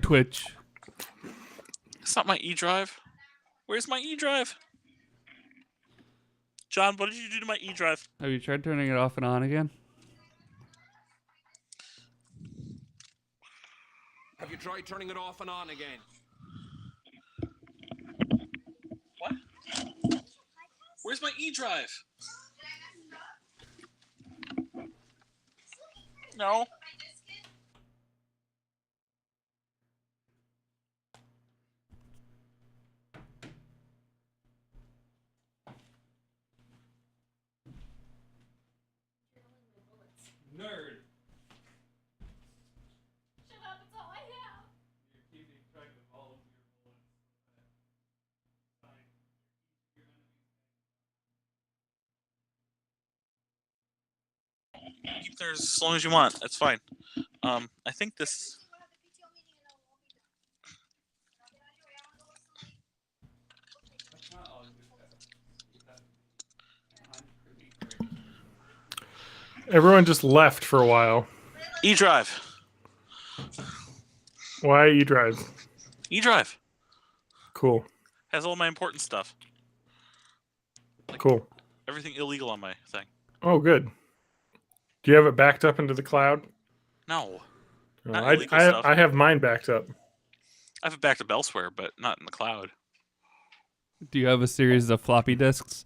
Twitch. It's not my E drive. Where's my E drive? John, what did you do to my E drive? Have you tried turning it off and on again? Have you tried turning it off and on again? What? Where's my E drive? No. Nerd. Shut up, it's all I have. You're keeping track of all of your bullets. Keep there as long as you want. That's fine. I think this. Everyone just left for a while. E drive. Why you drive? E drive Cool. has all my important stuff. Cool. Everything illegal on my thing. Oh, good. Do you have it backed up into the cloud? No. No, Not I illegal stuff. I have mine backed up. I have it backed up elsewhere, but not in the cloud. Do you have a series of floppy disks?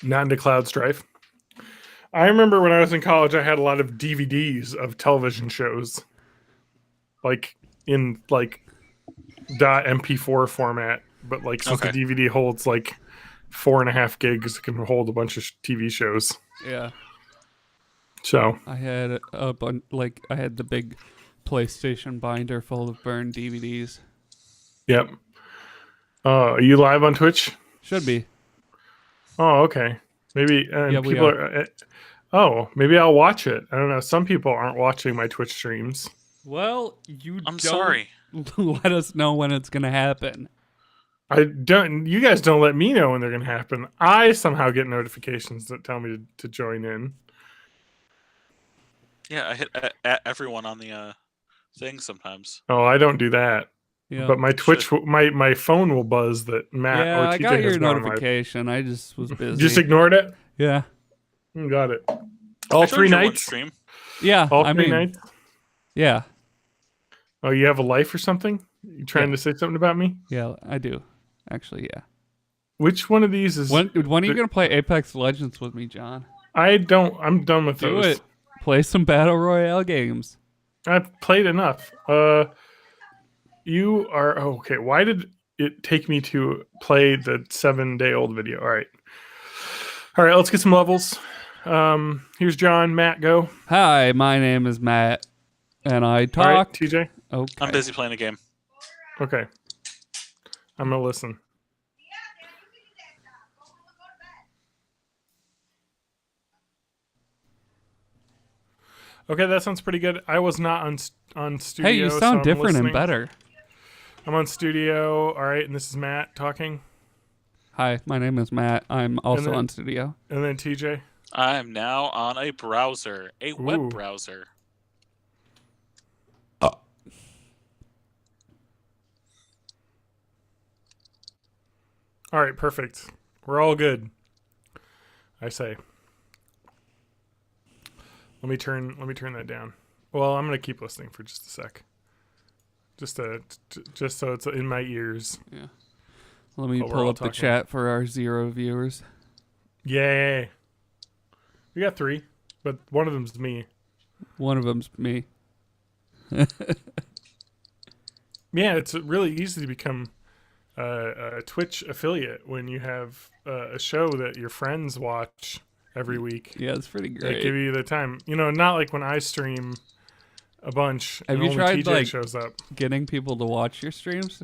Not into Cloud Strife. I remember when I was in college, I had a lot of DVDs of television shows, like in like .mp4 format. But like since Okay. the DVD holds like 4.5 gigs, it can hold a bunch of TV shows. Yeah. So I had a bunch, like I had the big PlayStation binder full of burned DVDs. yep. Are you live on Twitch? Should be. Oh, okay. Maybe Yeah, we people are. are. Oh, maybe I'll watch it. I don't know. Some people aren't watching my Twitch streams. Well, you I'm don't sorry. let us know when it's gonna happen. I don't. You guys don't let me know when they're gonna happen. I somehow get notifications that tell me to join in. Yeah, I hit at everyone on the thing sometimes. Oh, I don't do that. Yeah. But my Twitch, my phone will buzz that Matt Yeah, or I TJ got has your gone live. notification. I just was busy. Just ignored it. Yeah. Got it. I All joined 3 your one nights. stream. Yeah. All I 3 mean, nights. yeah. Oh, you have a life or something? You trying Yeah. to say something about me? Yeah, I do. Actually, yeah. Which one of these is? When are you gonna play Apex Legends with me, John? I don't. I'm done with Do those. it. Play some battle royale games. I've played enough. You are okay. Why did it take me to play the 7-day-old video? All right. Let's get some levels. Here's John. Matt, go. Hi, my name is Matt, and I talk. All right, TJ. Okay. I'm busy playing a game. Okay. I'm gonna listen. Okay, that sounds pretty good. I was not on studio. Hey, you so sound I'm different and listening. better. I'm on studio. All right, and this is Matt talking, Hi, my name is Matt. I'm also then- on studio. and then TJ. I am now on a browser, a web Ooh. browser. All right, perfect. We're all good. I say. Let me turn that down. Well, I'm gonna keep listening for just a sec. Just so it's in my ears. Yeah. Let me While we're pull all up the talking. chat for our 0 viewers. Yay! We got 3, but one of them's me. One of them's me. Yeah, it's really easy to become a Twitch affiliate when you have a show that your friends watch every week. Yeah, it's pretty They great. give you the time. You know, not like when I stream a bunch Have and you only tried, TJ like- shows up. Getting people to watch your streams.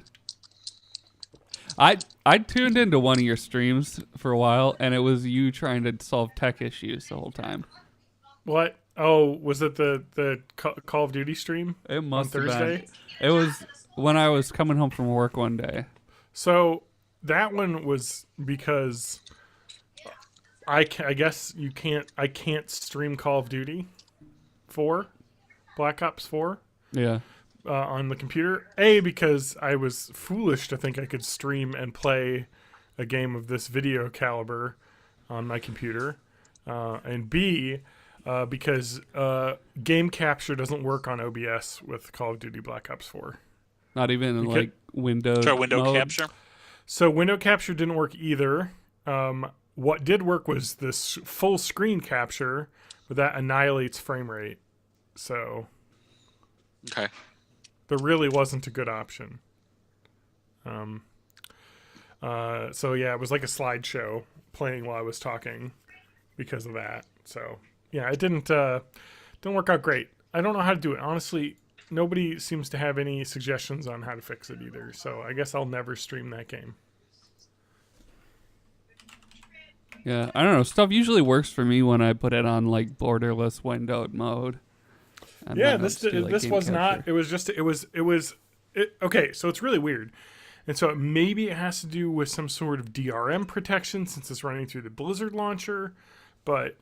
I tuned into one of your streams for a while, and it was you trying to solve tech issues the whole time. What? Oh, was it the Call of Duty stream It on must have Thursday? been. It was when I was coming home from work one day. So that one was because I guess I can't stream Call of Duty 4 Black Ops 4 Yeah. on the computer. A, because I was foolish to think I could stream and play a game of this video caliber on my computer. And B, because game capture doesn't work on OBS with Call of Duty Black Ops 4. Not even in like Windows. Try window mode. capture. So window capture didn't work either. What did work was this full screen capture, but that annihilates frame rate. So Okay. there really wasn't a good option. So yeah, it was like a slideshow playing while I was talking because of that. So yeah, it didn't work out great. I don't know how to do it. Honestly, nobody seems to have any suggestions on how to fix it either. So I guess I'll never stream that game. Yeah, I don't know. Stuff usually works for me when I put it on like borderless windowed mode. And Yeah, then I'll this just do, like, this game was capture. not. It was just. It was. Okay, so it's really weird, and so maybe it has to do with some sort of DRM protection since it's running through the Blizzard launcher, but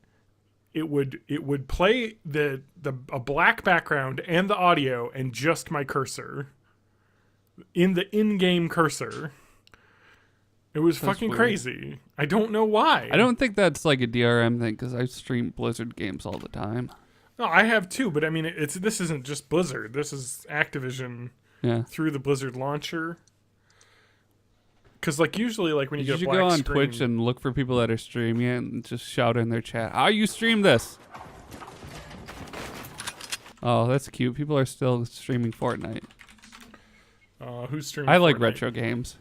it would play a black background and the audio and just my cursor in the in-game cursor. It was fucking weird. crazy. I don't know why. I don't think that's like a DRM thing because I stream Blizzard games all the time. No, I have too, but I mean, this isn't just Blizzard. This is Activision Yeah. through the Blizzard launcher. Because like usually, like when you You get a should black go on screen, Twitch and look for people that are streaming it and just shout in their chat, how you stream this? Oh, that's cute. People are still streaming Fortnite. who's streaming? I like Fortnite? retro games.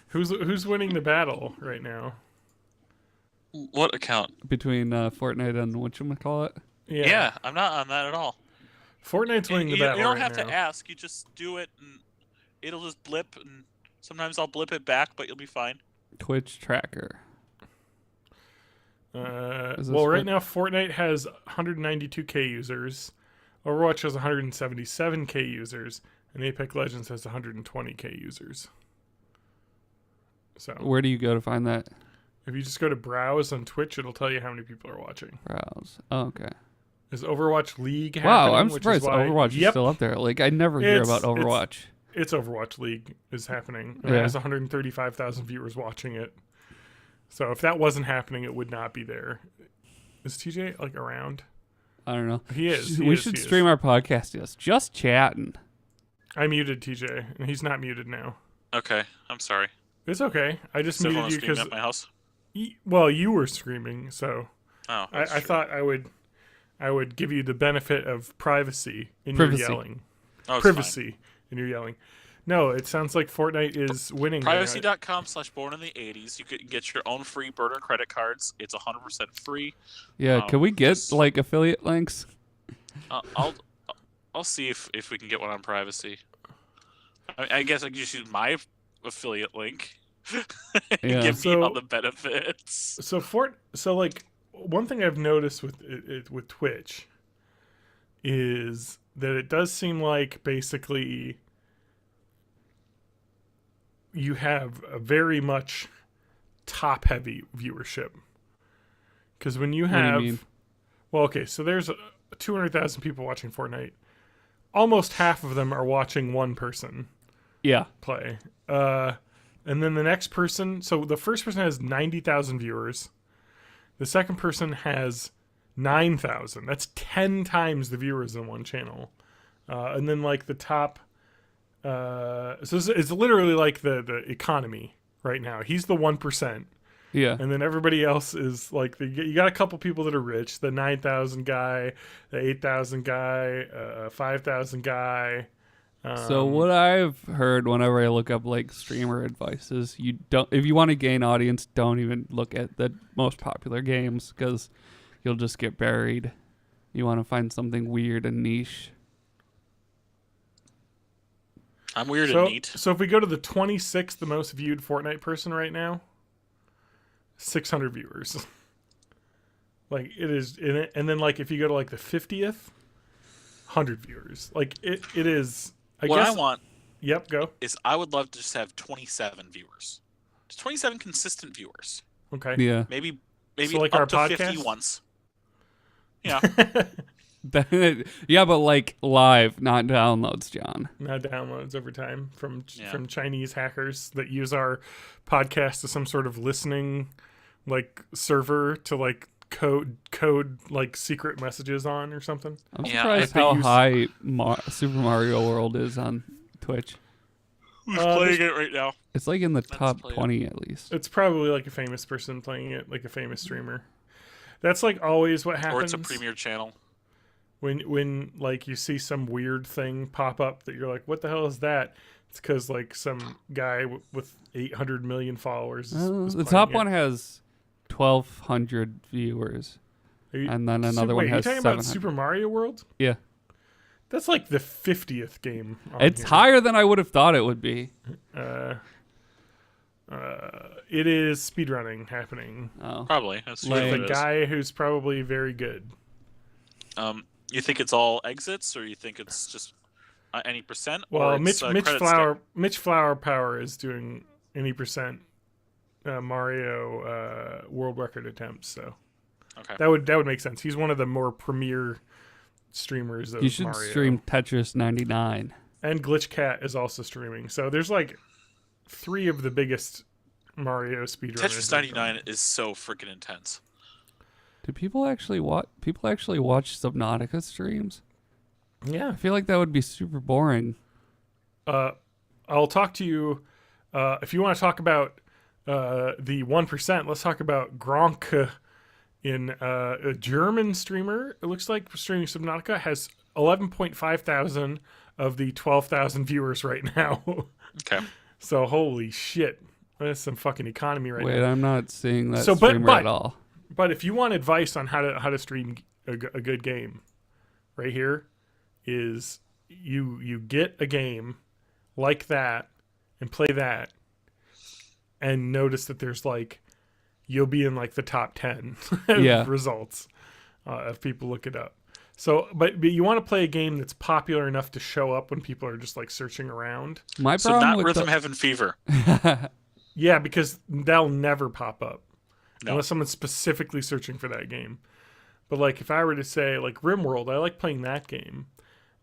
Who's winning the battle right now? What account? Between Fortnite and whatchamacallit? Yeah, I'm not on that at all. Fortnite's winning the You battle. don't right have now. to ask. You just do it, and it'll just blip. And sometimes I'll blip it back, but you'll be fine. Twitch tracker. Is this Well, right what- now Fortnite has 192k users, Overwatch has 177k users, and Apex Legends has 120k users. So Where do you go to find that? if you just go to browse on Twitch, it'll tell you how many people are watching. Browse. Oh, okay. Is Overwatch League happening? Wow, I'm which is surprised why- Overwatch is Yep, still up there. Like, I never hear It's- about Overwatch. it's Overwatch League is happening. And It Yeah. has 135,000 viewers watching it. So if that wasn't happening, it would not be there. Is TJ like around? I don't know. He is. We should stream our podcast. Yes, just chatting. I muted TJ, and he's not muted now. Okay, I'm sorry. It's okay. I just Is everyone muted you screaming because at my house? well, you were screaming, so Oh, I that's true. thought I would give you the benefit of privacy in Privacy. your yelling. Oh, it's Privacy in your yelling. No, it sounds like Fortnite is winning. there. Privacy.com/born in the 80s. You can get your own free burner credit cards. It's 100% free. Yeah, can we get just- like affiliate links? I'll see if we can get one on privacy. I guess I can just use my affiliate link. and Yeah. give me So- all the benefits. So like one thing I've noticed with with Twitch is that it does seem like basically you have a very much top heavy viewership. Because when you What do you have mean? well, okay, so there's 200,000 people watching Fortnite. Almost half of them are watching one person Yeah. play. And then the next person, so the first person has 90,000 viewers. The second person has 9,000. That's 10 times the viewers in one channel. And then like the top, so it's literally like the economy right now. He's the 1%. Yeah. And then everybody else is like, you got a couple people that are rich, the 9,000 guy, the 8,000 guy, 5,000 guy. So what I've heard whenever I look up like streamer advice is you don't, if you want to gain audience, don't even look at the most popular games because you'll just get buried. You want to find something weird and niche. I'm weird So, and neat. so if we go to the 26th, the most viewed Fortnite person right now, 600 viewers. Like it is, and then like if you go to like the 50th, 100 viewers. Like it is. I What guess. I want Yep, go. is I would love to just have 27 viewers. Just 27 consistent viewers. Okay. Yeah. Maybe So like our up to 50 podcast? once. Yeah. Yeah, but like live, not downloads, John. Not downloads over time from Yeah. Chinese hackers that use our podcast as some sort of listening like server to like code like secret messages on or something. I'm Yeah, surprised they how use- high Super Mario World is on Twitch. Who's playing it right now? It's like in the top play it. 20 at least. It's probably like a famous person playing it, like a famous streamer. That's like always what happens. Or it's a premiere channel. when like you see some weird thing pop up that you're like, what the hell is that? It's because like some guy with 800 million followers. Is The playing top it. one has 1,200 viewers, Are you- and then So- another one wait, has you talking 700. about Super Mario World? Yeah, That's like the 50th game. On it's here. higher than I would have thought it would be. It is speedrunning happening Oh, Probably. That's Like- usually with what a it is. guy who's probably very good. You think it's all exits, or you think it's just any percent? Well, or it's, Mitch credit Flower Power is doing any percent Mario world record attempts. So Okay. that would make sense. He's one of the more premier streamers of you should Mario. stream Tetris 99. And Glitch Cat is also streaming. So there's like 3 of the biggest Mario speedrunners. Tetris 99 is so freaking intense. Do people actually watch? People actually watch Subnautica streams? Yeah. I feel like that would be super boring. I'll talk to you if you want to talk about the 1%. Let's talk about Gronk in a German streamer. It looks like streaming Subnautica has 11.5 thousand of the 12,000 viewers right now. Okay. So holy shit, that's some fucking economy right Wait, now. I'm not seeing that So, but- streamer but- at all. But if you want advice on how to stream a good game, right here is you get a game like that and play that, and notice that there's like you'll be in like the top 10 Yeah. results if people look it up. So, but you want to play a game that's popular enough to show up when people are just like searching around. My So problem not with Rhythm the- Heaven Fever. Yeah, because that'll never pop up. No. Unless someone's specifically searching for that game. But like if I were to say like RimWorld, I like playing that game.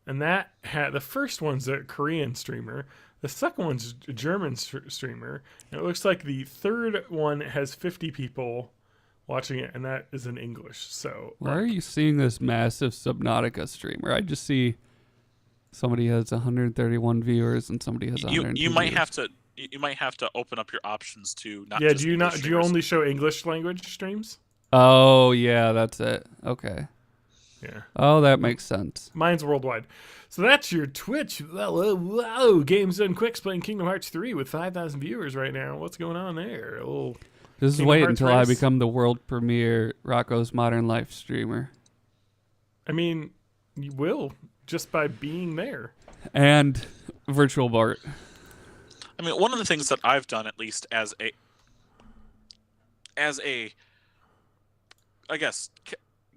And that had the first one's a Korean streamer, the second one's a German streamer, and it looks like the third one has 50 people watching it, and that is in English. So Why are you seeing this massive Subnautica streamer? I just see somebody has 131 viewers and somebody has 102 You might viewers. have to open up your options to not. yeah, just do you English do you streamers. only show English language streams? Oh yeah, that's it. Okay. Yeah. Oh, that makes sense. Mine's worldwide. So that's your Twitch. Whoa, Games Done Quick's playing Kingdom Hearts 3 with 5,000 viewers right now. What's going on there? A little Just Kingdom wait Hearts until I race? become the world premiere Rocco's Modern Life streamer. I mean, you will just by being there. And Virtual Bart. I mean, one of the things that I've done, at least as a, I guess,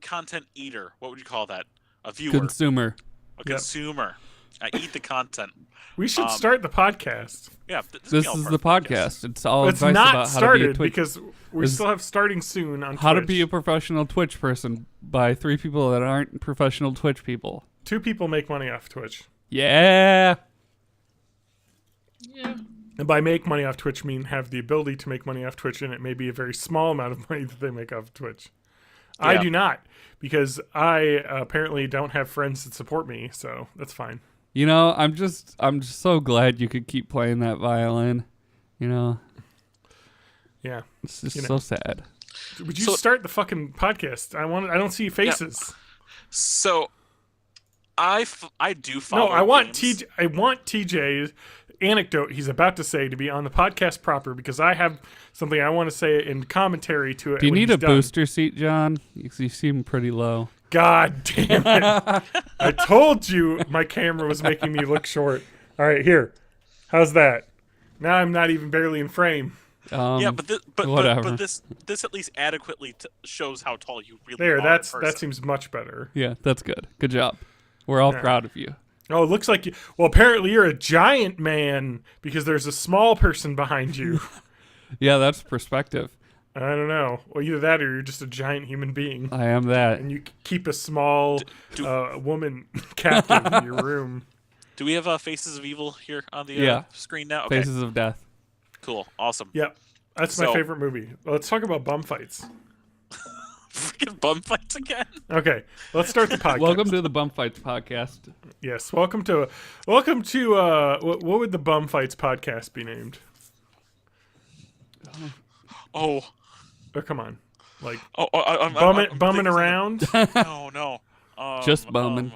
content eater. What would you call that? A viewer, Consumer. a consumer. I eat the content. We should start the podcast. Yeah, This is the podcast. It's all It's advice not about how to be a started Twitch. because we Is- still have starting soon on How to Twitch. be a professional Twitch person by 3 people that aren't professional Twitch people. 2 people make money off Twitch. Yeah. Yeah. And by make money off Twitch, mean have the ability to make money off Twitch, and it may be a very small amount of money that they make off Twitch. I Yeah. do not, because I apparently don't have friends that support me, so that's fine. You know, I'm just so glad you could keep playing that violin. You know, Yeah. it's just You know. so sad. Would you So- start the fucking podcast? I don't see faces. So, I do follow. No, I want games. TJ's anecdote he's about to say to be on the podcast proper, because I have something I want to say in commentary to it. Do you when need he's a done. booster seat, John? You seem pretty low. God damn it. I told you my camera was making me look short. All right, here. How's that? Now I'm not even barely in frame. Yeah, but whatever. this at least adequately shows how tall you really There, are. in that person. seems much better. Yeah, that's good. Good job. We're all Yeah. proud of you. Oh, it looks like you. Well, apparently you're a giant man because there's a small person behind you. Yeah, that's perspective. I don't know. Well, either that or you're just a giant human being. I am that. And you keep a small woman captive in your room. Do we have Faces of Evil here on the Yeah. screen now? Okay. Faces of Death. Cool. Awesome. Yep. That's my So- favorite movie. Let's talk about bum fights. Freaking bum fights again. Okay, let's start the podcast. Welcome to the Bum Fights podcast. Yes, welcome to what would the Bum Fights podcast be named? Oh. Oh, come on. Like I'm bumming thinking around? No. Just bumming.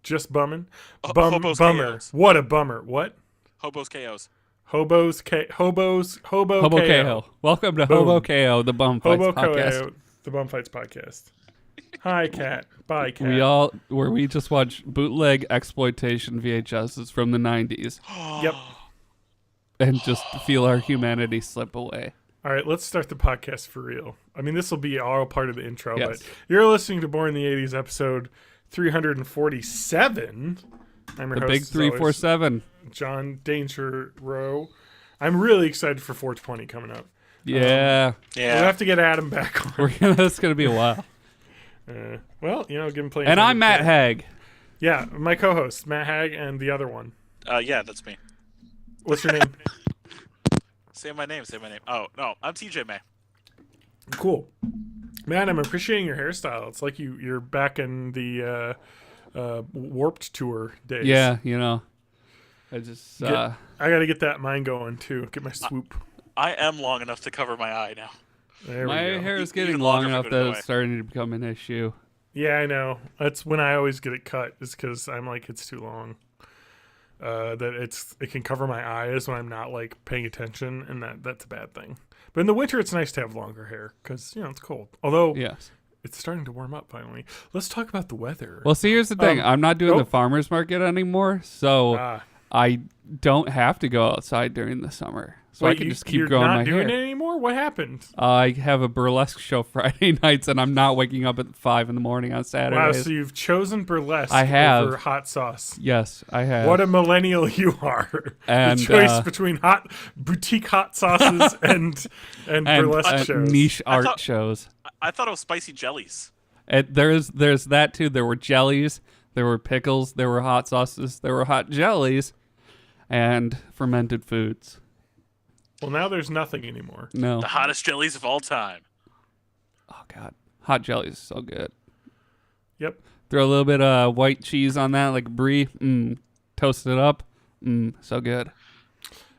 Just bumming? Hobos Bummer. KOs. What a bummer. What? Hobos KOs. Hobo Hobo KO. KO. Welcome to Boom. Hobo KO, the Bum Fights Hobo podcast. KO, the Bum Fights podcast. Hi, Cat. Bye, Cat. We just watch bootleg exploitation VHSs from the 90s Yep. and just feel our humanity slip away. All right, let's start the podcast for real. I mean, this will be all part of the intro, Yes. but you're listening to Born in the 80s episode 347. I'm your The host, big as always, 347. John Danger Rowe. I'm really excited for 420 coming up. Yeah. We'll Yeah. have to get Adam back on. It's going to be a while. Well, give him plenty. And of time I'm to Matt play. Haig. Yeah, my co-host Matt Hag and the other one. Yeah, that's me. What's your name? Say my name. Oh, no. I'm TJ May. Cool, man. I'm appreciating your hairstyle. It's like you're back in the Warped Tour days. Yeah, I just I got to get that mine going too. Get my swoop. I am long enough to cover my eye now. There my we go. hair is Even getting longer long if I enough put it that away. it's starting to become an issue. Yeah, I know. That's when I always get it cut. Is because I'm like it's too long. That it can cover my eyes when I'm not like paying attention, and that's a bad thing. But in the winter, it's nice to have longer hair because it's cold. Although Yes. it's starting to warm up finally. Let's talk about the weather. Well, see, here's the thing. I'm not doing the farmer's market anymore, so Ah. I don't have to go outside during the summer. So I Wait, can just keep you're growing not my doing hair. it anymore? What happened? I have a burlesque show Friday nights, and I'm not waking up at 5 in the morning on Wow, Saturdays. so you've chosen burlesque I have. over hot sauce. Yes, I have. What a millennial you are. And, the choice between boutique hot sauces and burlesque shows. niche I art thought- shows. I thought it was spicy jellies. There's that too. There were jellies, there were pickles, there were hot sauces, there were hot jellies, and fermented foods. Well, now there's nothing anymore. No. The hottest jellies of all time. Oh God, hot jelly is so good. Yep. Throw a little bit of white cheese on that, like brie. Toast it up. So good.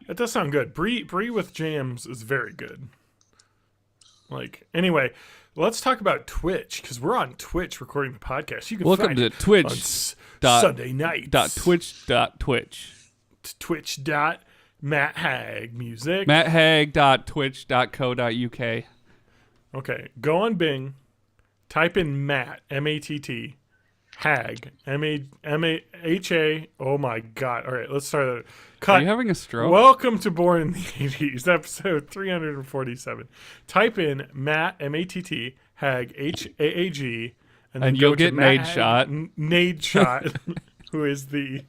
That does sound good. Brie with jams is very good. Anyway, let's talk about Twitch because we're on Twitch recording the podcast. You can Welcome find to it Twitch. on Sunday nights. Twitch. Twitch.Matt Hag music. MattHag.twitch.co.uk. Okay, go on Bing, type in Matt MATT Hag MAHA. Oh my God! All right, let's start that. Are Cut. you having a stroke? Welcome to Born in the 80s, episode 347. Type in Matt MATT Hag HAAG, and then you'll go get to Matt Nade Hag- Shot. Nade Shot, who is the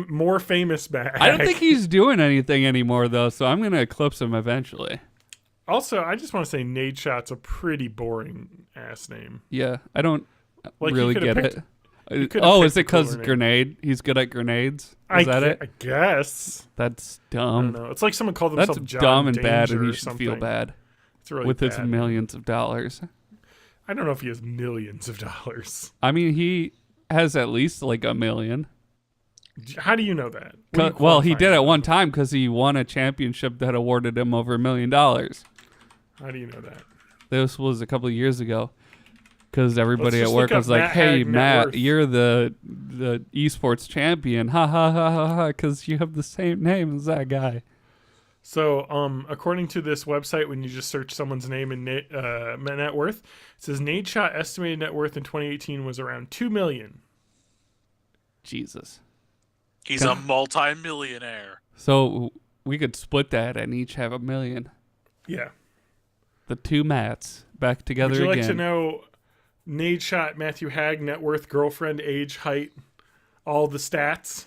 more famous Matt. I don't Hag. think he's doing anything anymore though, so I'm gonna eclipse him eventually. Also, I just want to say Nade Shot's a pretty boring ass name. Yeah, I don't Like, you really could've get picked- it. could've Oh, picked is it a because cooler name. grenade? He's good at grenades. I Is that it? I guess. That's I don't dumb. know. It's like someone called That's themselves John dumb and bad, Danger and he or should something. feel bad It's really with his bad. millions of dollars. I don't know if he has millions of dollars. I mean, he has at least like $1 million. How do you know that? What are you Well, he qualifying did that? at one time because he won a championship that awarded him over $1 million. How do you know that? This was a couple of years ago. Because everybody Let's at just work look up was like, Matt "Hey, Hag net Matt, worth." you're the esports champion, ha ha ha ha ha," because you have the same name as that guy. So, according to this website, when you just search someone's name and net worth, it says Nade Shot estimated net worth in 2018 was around $2 million. Jesus. He's a multi-millionaire. So we could split that and each have $1 million. Yeah. The two Matts back together Would you again. like to know Nade Shot, Matthew Hag, net worth, girlfriend, age, height, all the stats?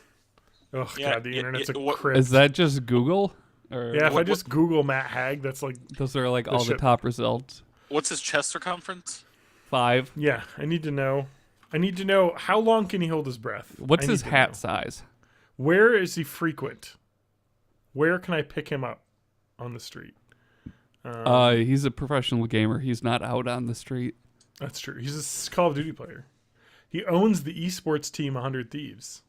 Oh, Yeah, God, the yeah, internet's yeah, a what- crypt. Is that just Google? Or Yeah, if I What- just Google Matt Hag, that's like, those are like all the shit. top results. What's his chest circumference? 5. yeah, I need to know. I need to know how long can he hold his breath? What's I his need to hat know. size? Where is he frequent? Where can I pick him up on the street? He's a professional gamer. He's not out on the street. That's true. He's a Call of Duty player. He owns the esports team 100 Thieves.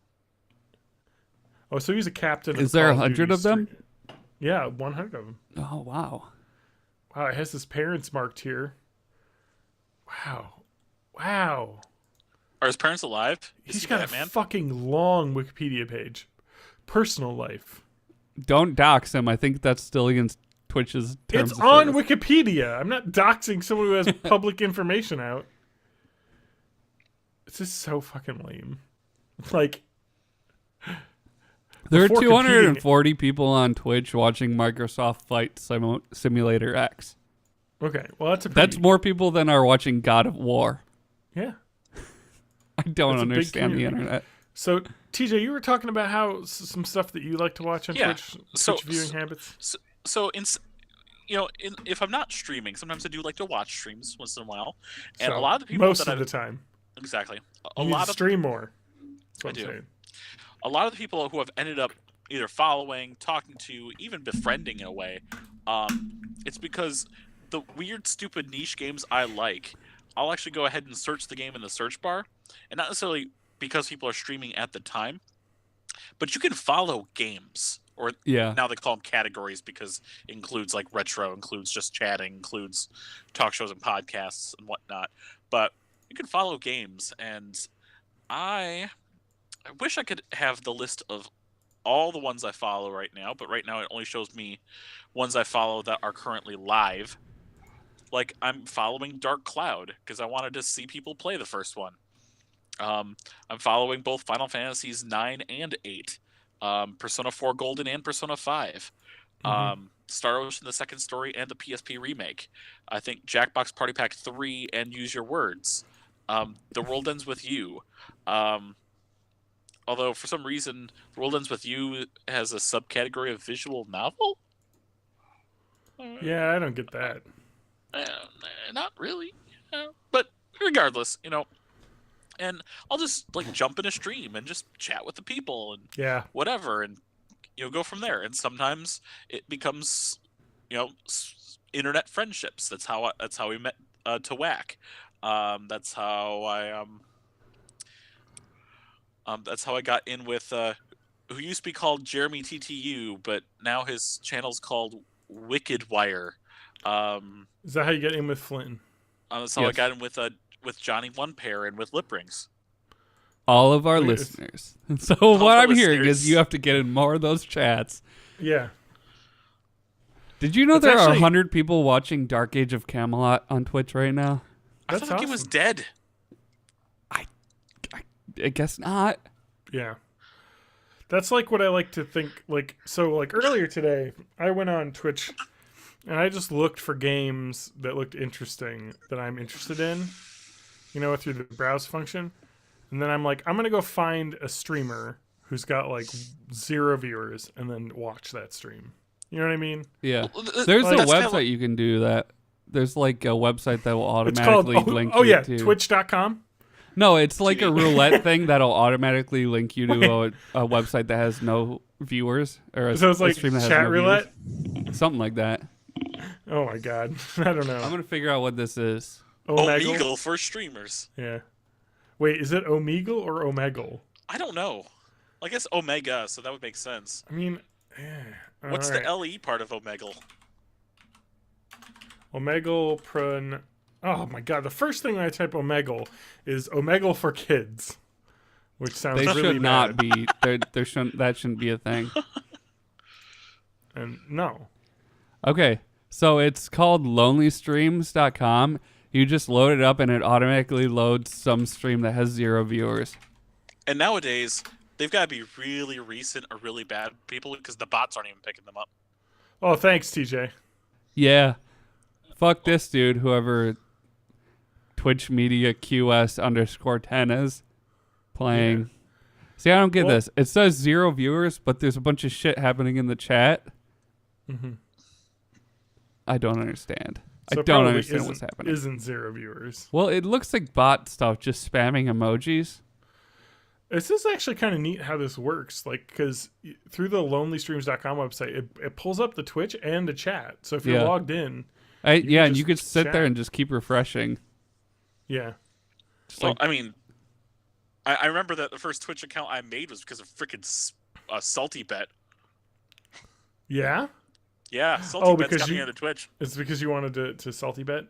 Oh, so he's a captain. Of Is the there Call of 100 Duty of them? street. Yeah, 100 of them. Oh, wow. Wow, it has his parents marked here. Wow. Are his parents alive? Is He's he got Batman? a fucking long Wikipedia page. Personal life. Don't dox him. I think that's still against Twitch's terms It's of on service. Wikipedia. I'm not doxing someone who has public information out. It's just so fucking lame. Like, There are before 240 people on Twitch watching Microsoft Flight Simulator X. okay, well that's That's more people than are watching God of War. yeah. I don't That's a big understand the community. internet. So TJ, you were talking about how some stuff that you like to watch on Yeah, Twitch, so- Twitch viewing habits. So if I'm not streaming, sometimes I do like to watch streams once in a while, and So, a lot of the people most that of I the time, exactly you a need lot to of stream more. That's what I I'm do. saying. a lot of the people who have ended up either following, talking to, even befriending in a way, it's because the weird, stupid niche games I like, I'll actually go ahead and search the game in the search bar, and not necessarily because people are streaming at the time, but you can follow games, or Yeah. now they call them categories because it includes like retro, includes just chatting, includes talk shows and podcasts and whatnot. But you can follow games, and I wish I could have the list of all the ones I follow right now, but right now it only shows me ones I follow that are currently live. Like I'm following Dark Cloud because I wanted to see people play the first one. I'm following both Final Fantasies 9 and 8, Persona 4 Golden and Persona 5, Star Ocean: The Second Story and the PSP remake. I think Jackbox Party Pack 3 and Use Your Words. The World Ends With You. Although for some reason, The World Ends With You has a subcategory of visual novel. Yeah, I don't get that. Not really, but regardless, and I'll just like jump in a stream and just chat with the people and Yeah, whatever, and go from there. And sometimes it becomes internet friendships. That's how we met to whack. That's how I got in with who used to be called Jeremy TTU, but now his channel's called Wicked Wire. is that how you get in with Flynn? That's how I Yes. got in with Johnny One Pair and with Lip Rings. All of our Wait, listeners. So what our I'm hearing listeners. is you have to get in more of those chats. Yeah, Did you know It's there are actually- 100 people watching Dark Age of Camelot on Twitch right now? I That's thought the game was awesome. dead. I guess not. yeah. That's like what I like to think. Like earlier today, I went on Twitch and I just looked for games that looked interesting that I'm interested in, through the browse function. And then I'm like, I'm gonna go find a streamer who's got like 0 viewers and then watch that stream. You know what I mean? Yeah. Well, There's a that's kinda website like- you can do that. There's like a website that will It's called automatically link oh you yeah, to twitch.com. No, it's like a roulette thing that'll automatically link you to a website that has no viewers or a, So it's a like stream that has chat no roulette. viewers. Something like that. Oh my god, I don't know. I'm going to figure out what this is. Omegle? Omegle for streamers. Yeah. Wait, is it Omegle or Omegle? I don't know. I guess Omega, so that would make sense. I mean, What's alright. the LE part of Omegle? Omegle Prun. Oh my god, the first thing when I type Omegle is Omegle for kids, which sounds They really should bad. not be. There shouldn't. That shouldn't be a thing. And no, Okay, so it's called lonelystreams.com. You just load it up and it automatically loads some stream that has 0 viewers. And nowadays, they've got to be really recent or really bad people because the bots aren't even picking them up. oh thanks TJ. Yeah. Fuck this dude, whoever Twitch Media QS_10 is playing. Yeah. See, I don't get Well- this. It says 0 viewers, but there's a bunch of shit happening in the chat. I don't understand. So I don't probably understand what's happening. Isn't 0 viewers. Well, it looks like bot stuff, just spamming emojis. This is actually kind of neat how this works. Like, because through the lonelystreams.com website, it pulls up the Twitch and the chat. So if you're logged in, And you could just sit there chat. and just keep refreshing. Yeah. Just Well, like, I mean, I remember that the first Twitch account I made was because of freaking Salty Bet. Yeah? Yeah, Salty Bet's because got me you- into Twitch. It's because you wanted to salty bet?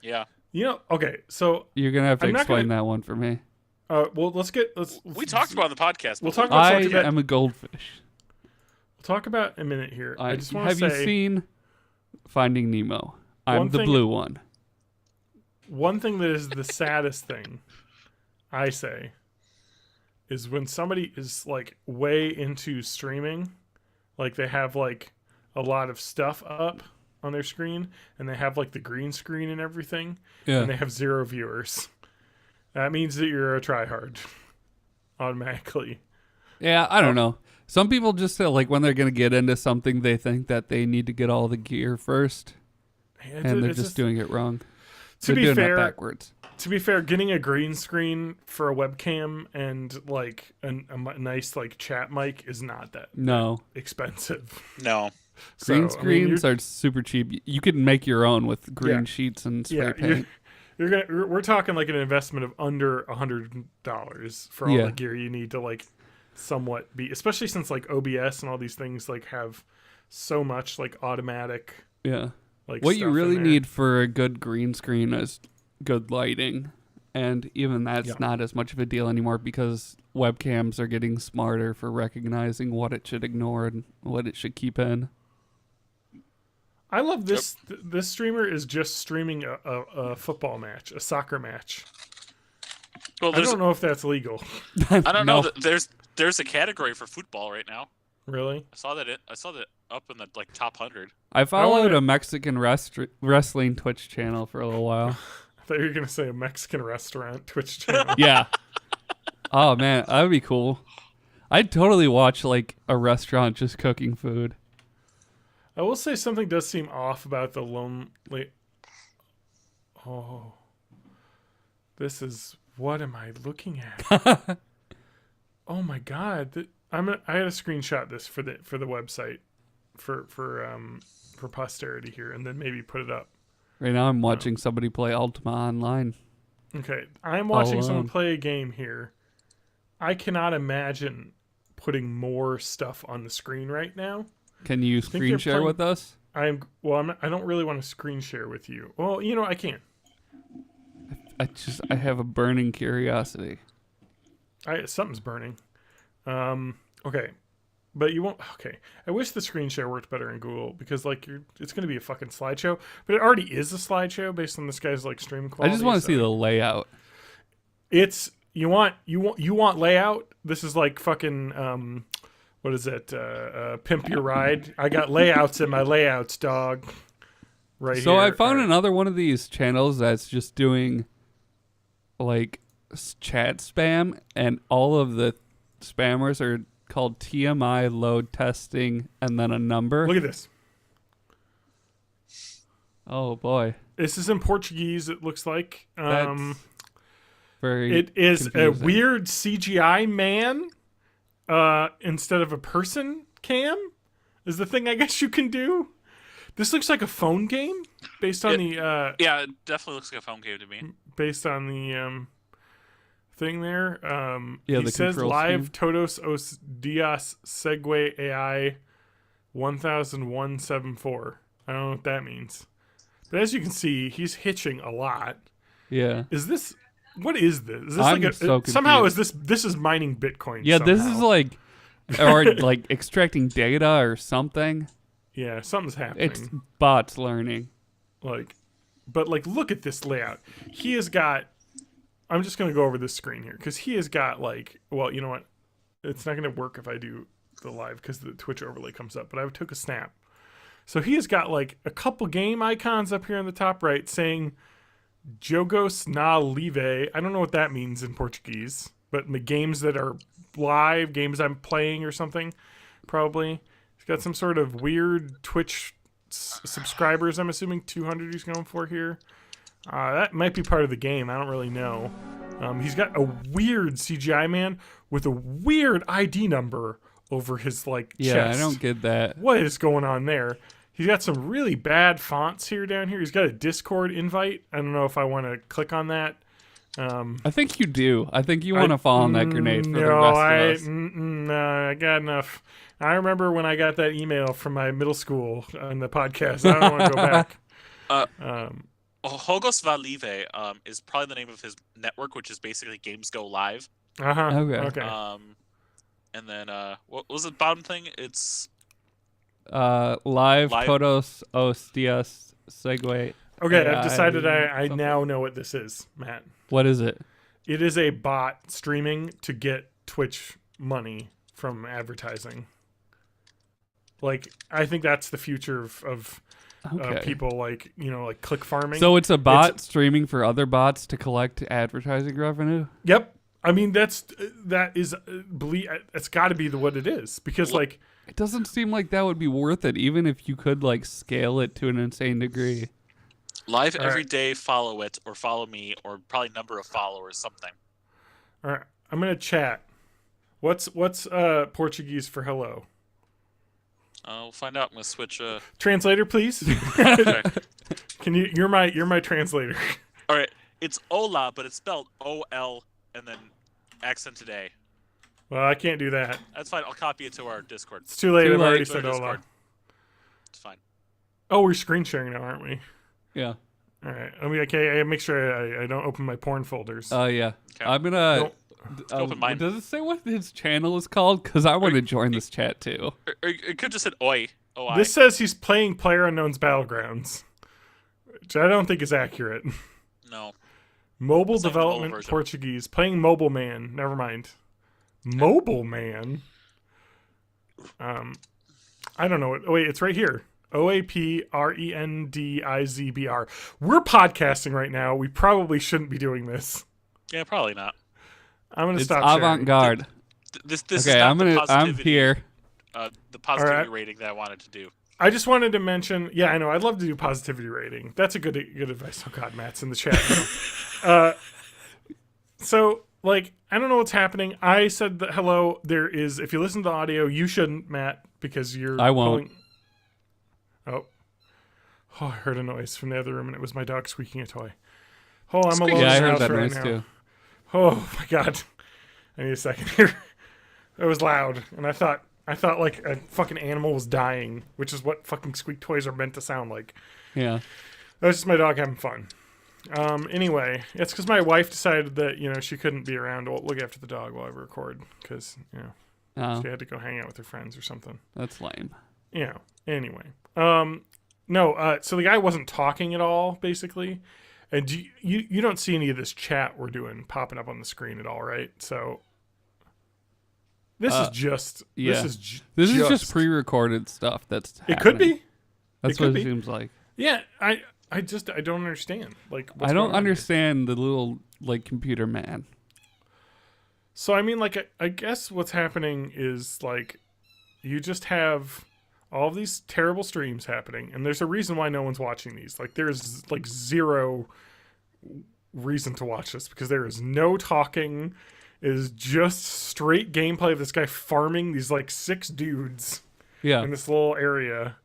Yeah. You know, okay, so, you're going to have to I'm not explain gonna- that one for me. well, let's We talked about it on the podcast. We'll before. talk about I salty bet. am a goldfish. We'll talk about in a minute here. I just want to have say you seen Finding Nemo? I'm One the thing- blue one. one thing that is the saddest thing I say is when somebody is like way into streaming, like they have like a lot of stuff up on their screen and they have like the green screen and everything, Yeah. and they have 0 viewers. That means that you're a tryhard automatically. Yeah, I don't know. Some people just say, like, when they're going to get into something, they think that they need to get all the gear first, and they're just doing it wrong. To They're be doing fair, that backwards. to be fair, getting a green screen for a webcam and like nice like chat mic is not that No. expensive. No. Green So, I mean, screens are super cheap. You can make your own with green Yeah. sheets and spray yeah, paint. we're talking like an investment of under $100 for all Yeah. the gear you need to like somewhat be, especially since like OBS and all these things like have so much like automatic Yeah. like What you stuff in really there. need for a good green screen is good lighting. And even that's Yeah. not as much of a deal anymore because webcams are getting smarter for recognizing what it should ignore and what it should keep in. I love this. This streamer is just streaming a football match, a soccer match. Well, I there's don't know if that's legal. I don't know. No. There's a category for football right now. Really? I saw that up in the like top 100. I followed wanna- a Mexican wrestling Twitch channel for a little while. I thought you were gonna say a Mexican restaurant Twitch channel. Yeah. Oh man, that would be cool. I'd totally watch like a restaurant just cooking food. I will say something does seem off about the lonely. Oh, this is what am I looking at? Oh my god! I had to screenshot this for the website for posterity here, and then maybe put it up. Right now, I'm watching somebody play Ultima Online. Okay, I'm watching someone alone. play a game here. I cannot imagine putting more stuff on the screen right now. Can you think screen you're share playing- with us? I don't really want to screen share with you. Well, you know, I can. I have a burning curiosity. Something's burning. Okay, but you won't. Okay, I wish the screen share worked better in Google because like it's going to be a fucking slideshow, but it already is a slideshow based on this guy's like stream quality. I just want to so see the layout. It's you want layout. This is like fucking what is it? Pimp Your Ride. I got layouts in my layouts, dog. Right So here. I found All right. another one of these channels that's just doing like chat spam, and all of the spammers are called TMI load testing and then a number. Look at this. Oh boy, This is in Portuguese. It looks like. that's very. It is a confusing. weird CGI man instead of a person cam is the thing I guess you can do. This looks like a phone game based on the Yeah, it definitely looks like a phone game to me. thing there. Yeah, he the says control live scheme. todos os dias segue AI 10174. I don't know what that means. But as you can see, he's hitching a lot. Yeah. What is this? Is this I'm like so somehow confused. this is mining Bitcoin? Yeah, this is somehow. like, or like extracting data or something. Yeah, something's happening. It's bots learning. But look at this layout. He has got. I'm just gonna go over this screen here because he has got well, you know what? It's not gonna work if I do the live because the Twitch overlay comes up. But I took a snap. So he has got a couple game icons up here on the top right saying "Jogos na Live." I don't know what that means in Portuguese, but the games that are live, games I'm playing or something, probably. He's got some sort of weird Twitch subscribers. I'm assuming 200 he's going for here. That might be part of the game. I don't really know. He's got a weird CGI man with a weird ID number over his chest. Yeah, I don't get that. What is going on there? He's got some really bad fonts here down here. He's got a Discord invite. I don't know if I want to click on that. I think you do. I think you want to fall on that grenade for the rest of us. No, I got enough. I remember when I got that email from my middle school on the podcast. I don't want to go back. Hogos Valive is probably the name of his network, which is basically Games Go Live. Okay. And then what was the bottom thing? It's live Todos os dias segue. Okay, I've decided I now know what this is, Matt. What is it? It is a bot streaming to get Twitch money from advertising. I think that's the future of people like click farming. So it's a bot streaming for other bots to collect advertising revenue? Yep. I mean, it's got to be what it is because it doesn't seem like that would be worth it, even if you could scale it to an insane degree. Live every day, follow it, or follow me, or probably number of followers, something. All right, I'm gonna chat. What's Portuguese for hello? We'll find out. I'm gonna switch. Translator, please. Okay. Can you? You're my translator. All right, it's Ola, but it's spelled O-L and then accented A. Well, I can't do that. That's fine. I'll copy it to our Discord. It's too late. I've already Go said to Ola. Discord. It's fine. Oh, we're screen sharing now, aren't we? Yeah. All right. I mean, okay. I make sure I don't open my porn folders. Yeah. Okay. I'm gonna. Open mine. Does it say what his channel is called? Because I want to join this chat too. Or it could just said Oi. O-I. This says he's playing PlayerUnknown's Battlegrounds, which I don't think is accurate. No. Mobile It's not the development mobile version. Portuguese. Playing Mobile Man. Never mind. Mobile Man? I don't know. Wait, it's right here. OAPRENDIZBR. We're podcasting right now. We probably shouldn't be doing this. Yeah, probably not. I'm going to It's stop sharing. avant-garde. This is Okay, not the I'm positivity. here. The positivity Alright. rating that I wanted to do. I just wanted to mention, yeah, I know. I'd love to do positivity rating. That's a good advice. Oh God, Matt's in the chat now. So, I don't know what's happening. I said that hello. There is, if you listen to the audio, you shouldn't, Matt, because you're. I won't. Oh, I heard a noise from the other room, and it was my dog squeaking a toy. Oh, I'm alone Yeah, I in the heard house that right noise now. too. Oh my God, I need a second here. It was loud, and I thought like a fucking animal was dying, which is what fucking squeak toys are meant to sound like. Yeah. That was just my dog having fun. Anyway, it's because my wife decided that she couldn't be around to look after the dog while I record because Oh, she had to go hang out with her friends or something. that's lame. Anyway, no. So the guy wasn't talking at all, basically, and you don't see any of this chat we're doing popping up on the screen at all, right? So this is just yeah. this This is just pre-recorded stuff. That's It could happening. be. That's it could what be. it seems like. Yeah, I don't understand. What's I don't going on here? understand the little computer man. So I mean, I guess what's happening is you just have all of these terrible streams happening, and there's a reason why no one's watching these. There's zero reason to watch this because there is no talking. It is just straight gameplay of this guy farming these 6 dudes Yeah. in this little area,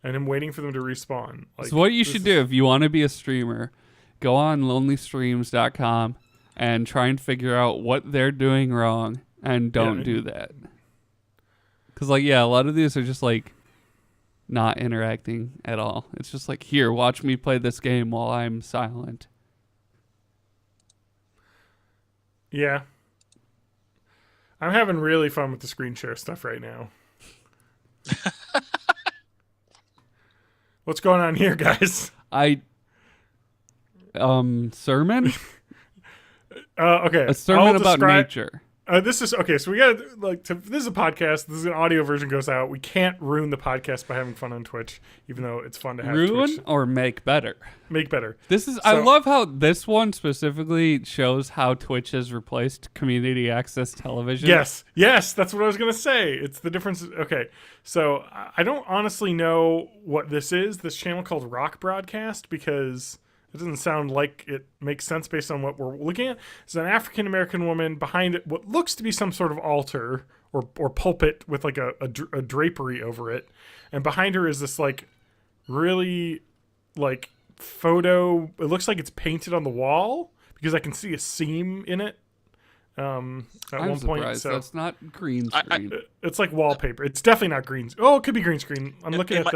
and him waiting for them to respawn. So what you should do if you want to be a streamer, go on lonelystreams.com and try and figure out what they're doing wrong and don't do that. Because a lot of these are just not interacting at all. It's just here, watch me play this game while I'm silent. Yeah. I'm having really fun with the screen share stuff right now. What's going on here, guys? Sermon? Okay. A sermon I'll about describe- nature. This is okay. So we got this is a podcast. This is an audio version goes out. We can't ruin the podcast by having fun on Twitch, even though it's fun to have. Ruin Twitch. or make better? Make better. I love how this one specifically shows how Twitch has replaced community access television. Yes, that's what I was gonna say. It's the difference. Okay, so I don't honestly know what this is. This channel called Rock Broadcast because it doesn't sound like it makes sense based on what we're looking at. It's an African American woman behind it, what looks to be some sort of altar or pulpit with like a drapery over it, and behind her is this like really like photo. It looks like it's painted on the wall because I can see a seam in it. At I'm one point, surprised so that's not green screen. it's like wallpaper. It's definitely not green. Oh, it could be green screen. I'm looking at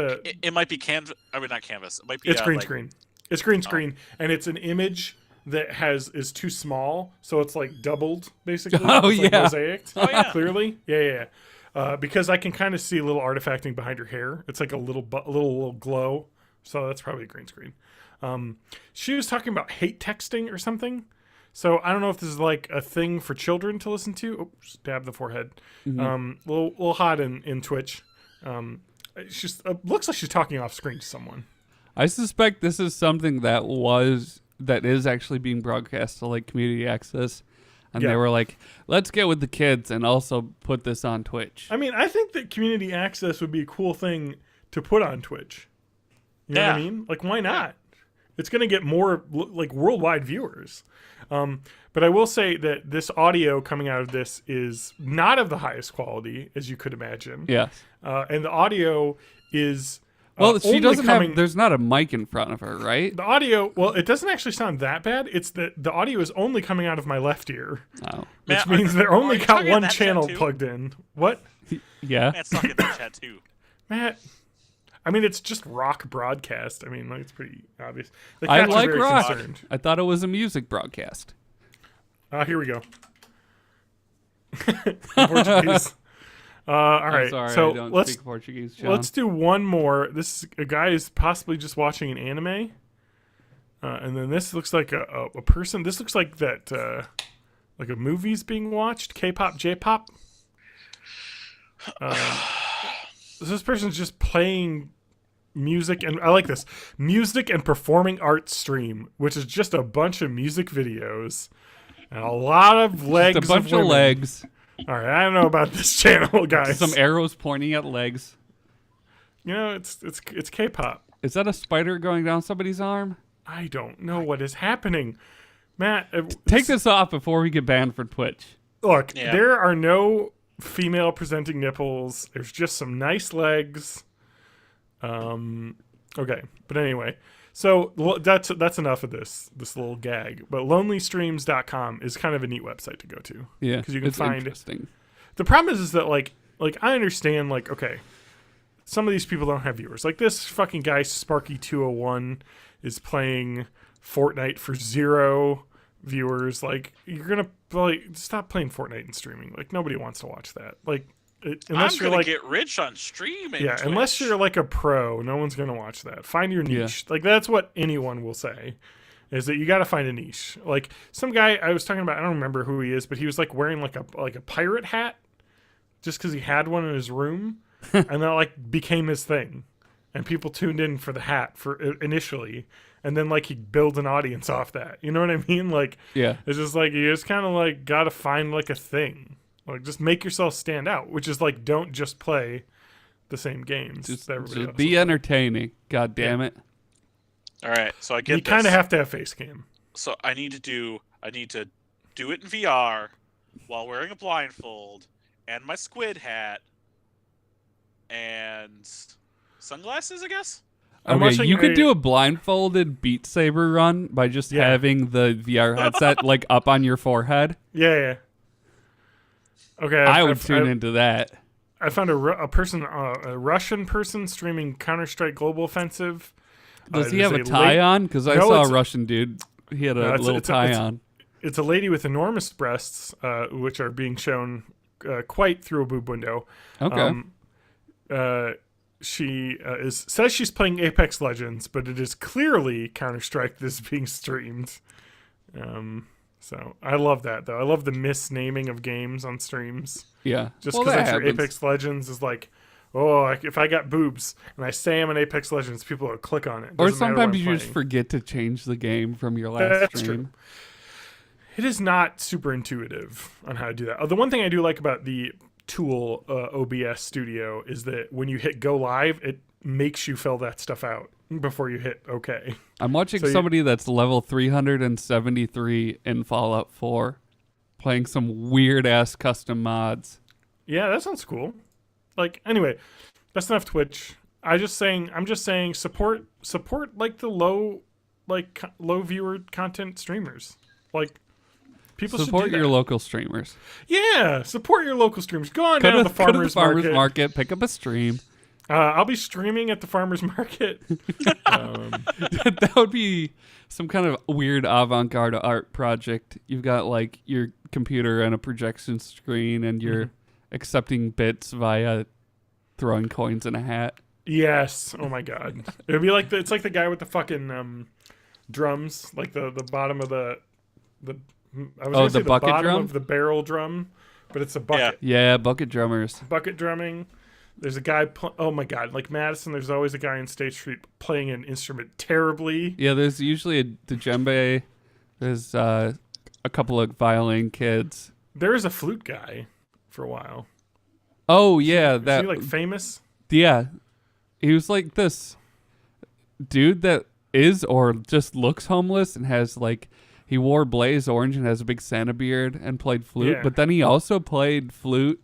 It might be canvas. I mean, not canvas. It might be. It's green like, screen. It's green screen, and it's an image that is too small, so it's like doubled basically. Oh, it's like yeah. mosaicked. Oh, yeah. Clearly, yeah. Because I can kind of see a little artifacting behind her hair. It's like a little glow, so that's probably a green screen. She was talking about hate texting or something. So I don't know if this is like a thing for children to listen to. Oops, dab the forehead. Mm-hmm. Little hot in Twitch. She's looks like she's talking off screen to someone. I suspect this is something that is actually being broadcast to like community access, and Yeah. they were like, "Let's get with the kids and also put this on Twitch." I mean, I think that community access would be a cool thing to put on Twitch. You know what I mean? Like, why not? It's going to get more like worldwide viewers. But I will say that this audio coming out of this is not of the highest quality, as you could imagine. Yeah. And the audio is Well, she only doesn't coming, have. There's not a mic in front of her, right? the audio. Well, it doesn't actually sound that bad. It's that the audio is only coming out of my left ear, Oh, which Matt, means they're are only you got talking one in that channel chat too? plugged in. What, yeah. Matt's talking in that chat too. Matt? I mean, it's just rock broadcast. I mean, like, it's pretty obvious. The I cats are like very rock. concerned. I thought it was a music broadcast. Here we go. Portuguese. All I'm right. sorry, So I don't let's speak Portuguese, John. let's do one more. This is a guy is possibly just watching an anime, and then this looks like a person. This looks like that like a movie's being watched. K-pop, J-pop. This person's just playing music, and I like this music and performing arts stream, which is just a bunch of music videos and a lot of legs. Just a bunch of women. legs. All right, I don't know about this channel, guys. Some arrows pointing at legs. You know, it's K-pop. Is that a spider going down somebody's arm? I don't know what is happening, Matt. Take this off before we get banned for Twitch. Look, Yeah. there are no female presenting nipples. There's just some nice legs. Okay, but anyway, so that's enough of this little gag. But lonelystreams.com is kind of a neat website to go to. Yeah, 'Cause you can it's find- interesting. The problem is that like I understand like, okay, some of these people don't have viewers. Like this fucking guy Sparky201 is playing Fortnite for 0 viewers. Like, you're gonna stop playing Fortnite and streaming. Like, nobody wants to watch that. Like, unless I'm you're gonna like, get rich on streaming. yeah, unless Twitch. you're like a pro, no one's gonna watch that. Find your niche. Like, that's what anyone will say, is that you got to find a niche. Like, some guy I was talking about, I don't remember who he is, but he was like wearing like a pirate hat, just because he had one in his room, and that like became his thing, and people tuned in for the hat for initially, and then like he'd build an audience off that. You know what I mean? Like, Yeah. it's just like you just kind of like got to find like a thing. Like, just make yourself stand out, which is like, don't just play the same games Just, that everybody else. be entertaining. God damn it. All right, so I get You kind of this. have to have face cam. So I need to do it in VR while wearing a blindfold and my squid hat and sunglasses, I guess. I'm Okay, watching you could a- do a blindfolded Beat Saber run by just Yeah. having the VR headset like up on your forehead. Yeah. Okay, I would tune into that. I found a Russian person streaming Counter-Strike Global Offensive. Does he it is have a tie on? Because I No, saw a it's- Russian dude. He had a it's- little it's a- tie it's- on. It's a lady with enormous breasts, which are being shown quite through a boob window. Okay. She says she's playing Apex Legends, but it is clearly Counter-Strike that's being streamed. So I love that though. I love the misnaming of games on streams. Yeah. Just Well, because that I'm sure happens. Apex Legends is like, if I got boobs and I say I'm an Apex Legends, people will click on it. Or Doesn't matter what sometimes I'm you just playing. forget to change the game from your last That's stream. true. It is not super intuitive on how to do that. The one thing I do like about the tool OBS Studio is that when you hit go live, it makes you fill that stuff out before you hit OK. I'm watching So you- somebody that's level 373 in Fallout 4 playing some weird ass custom mods. Yeah, that sounds cool. Like, anyway, that's enough Twitch. I'm just saying support like the low viewer content streamers. Like, people Support should do your that. local streamers. Yeah, support your local streamers. Go on Go down to to the farmers market. pick up a stream. I'll be streaming at the farmers market. That would be some kind of weird avant-garde art project. You've got like your computer and a projection screen, and you're accepting bits via throwing coins in a hat. Yes. Oh my god. It'd be like it's like the guy with the fucking drums, like the bottom of the I was gonna say the bucket bottom drum? of the barrel drum, but it's a bucket. Yeah, bucket drummers. Bucket drumming. There's a guy. Oh my god! Like Madison, there's always a guy in State Street playing an instrument terribly. Yeah, there's usually a djembe. There's a couple of violin kids. There is a flute guy for a while. Oh yeah, Is that he like famous? yeah. He was like this dude that is or just looks homeless and has like he wore blaze orange and has a big Santa beard and played flute, Yeah. but then he also played flute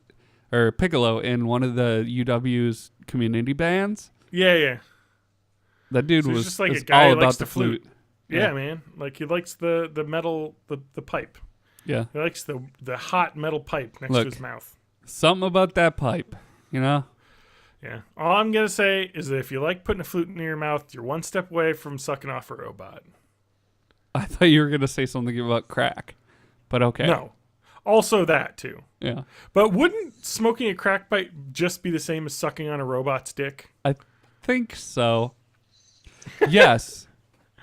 or piccolo in one of the UW's community bands. Yeah. That dude So he's was just like a was guy all who about likes the the flute. flute. Yeah, man. Like he likes the metal, the pipe. Yeah. He likes the hot metal pipe next Look. to his mouth. Something about that pipe, you know? Yeah. All I'm gonna say is that if you like putting a flute in your mouth, you're one step away from sucking off a robot. I thought you were going to say something about crack. But okay. No. Also that too. Yeah. But wouldn't smoking a crack pipe just be the same as sucking on a robot's dick? I think so. Yes.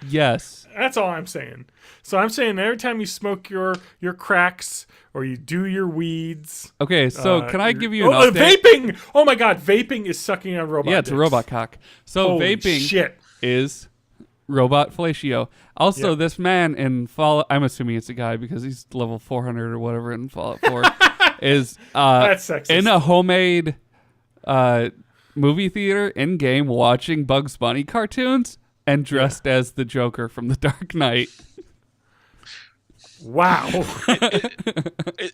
Yes. That's all I'm saying. So I'm saying every time you smoke your cracks or you do your weeds. Okay, so can I you're- give you an update? vaping? Oh my god, vaping is sucking on robot. Yeah, it's a dicks. robot cock. So Holy vaping shit. is robot fellatio. Also, Yeah. this man in Fallout, I'm assuming it's a guy because he's level 400 or whatever in Fallout 4, is That's sexist. in a homemade movie theater in-game watching Bugs Bunny cartoons and dressed as the Joker from The Dark Knight. Wow.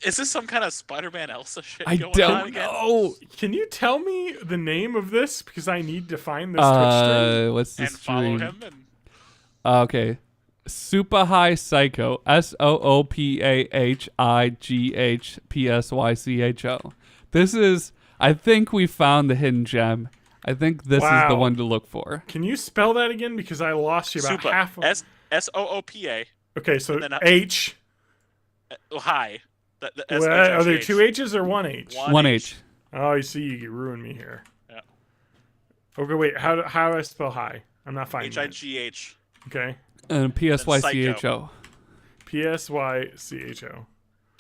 Is this some kind of Spider-Man Elsa shit I going on don't again? know. Can you tell me the name of this? Because I need to find this Twitch stream. What's the And follow stream? him and Okay. Super High Psycho. SOOPAHIGHPSYCHO. This is, I think we found the hidden gem. I think this is the Wow. one to look for. Can you spell that again? Because I lost you about Supa. half. Of... SOOPA. Okay, so then H. Oh, hi. The Well, are there SHH. two H's or one H? One H. Oh, you see, you ruined me here. Yeah. Okay, wait. How do I spell high? I'm not finding it. HIGH. Okay. And PSYCHO. PSYCHO.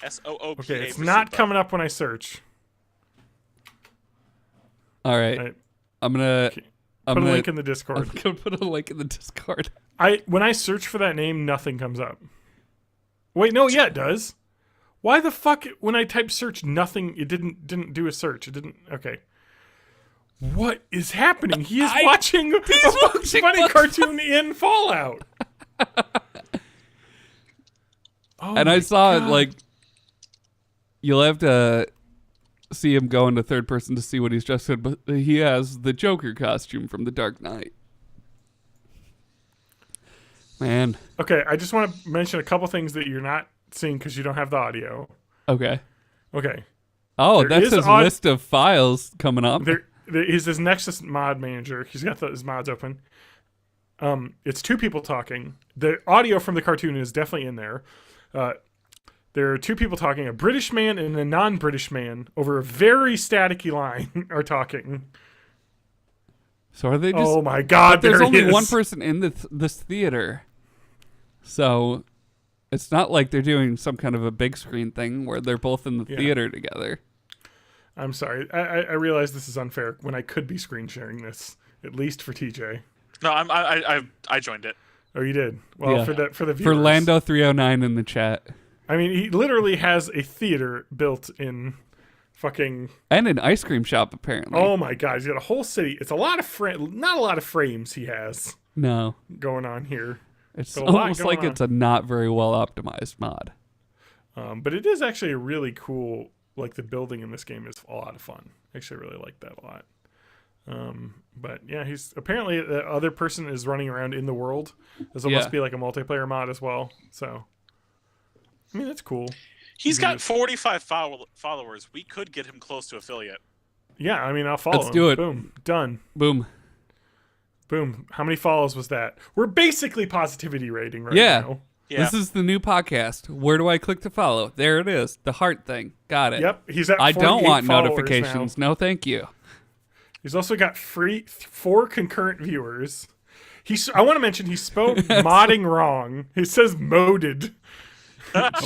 SOOPA. Okay, it's for not Supa. coming up when I search. All right. Right. I'm gonna Put I'm a gonna, link in the I'm Discord. gonna put a link in the Discord. When I search for that name, nothing comes up. Wait, no, yeah, it does. Why the fuck when I type search nothing it didn't do a search. It didn't okay. What is happening? He is watching a Bugs Bunny Bugs cartoon in Fallout. Oh And my I saw God. it like you'll have to see him go into third person to see what he's just said, but he has the Joker costume from The Dark Knight. Man. Okay, I just want to mention a couple things that you're not seeing because you don't have the audio. Okay. Okay. Oh, There that's is his list of files coming up. There is this Nexus mod manager. He's got his mods open. It's two people talking. The audio from the cartoon is definitely in there. There are two people talking. A British man and a non-British man over a very staticky line are talking. So are they just? Oh my God! There's there only he is. one person in this theater, so It's not like they're doing some kind of a big screen thing where they're both in the Yeah. theater together. I'm sorry. I realize this is unfair when I could be screen sharing this, at least for TJ. No, I joined it. Oh, you did. Well, Yeah. for the viewers. For Lando 309 in the chat. I mean, he literally has a theater built in fucking. And an ice cream shop, apparently. Oh my god, he's got a whole city. It's a lot of not a lot of frames he has No. going on here. It's a lot almost going like on. it's a not very well optimized mod. But it is actually a really cool. Like the building in this game is a lot of fun. Actually, I really like that a lot. But yeah, he's apparently the other person is running around in the world. This will must be like a multiplayer mod as well. So, I mean, that's cool. He's got 45 followers. We could get him close to affiliate. Yeah, I mean, I'll follow Let's him. do it. Boom, done. Boom. Boom. How many follows was that? We're basically positivity rating right Yeah. now. Yeah. This is the new podcast. Where do I click to follow? There it is. The heart thing. Got it. Yep, he's at. I don't 48 want followers notifications. now. No, thank you. He's also got 4 concurrent viewers. I want to mention he spelled modding wrong. He says moded.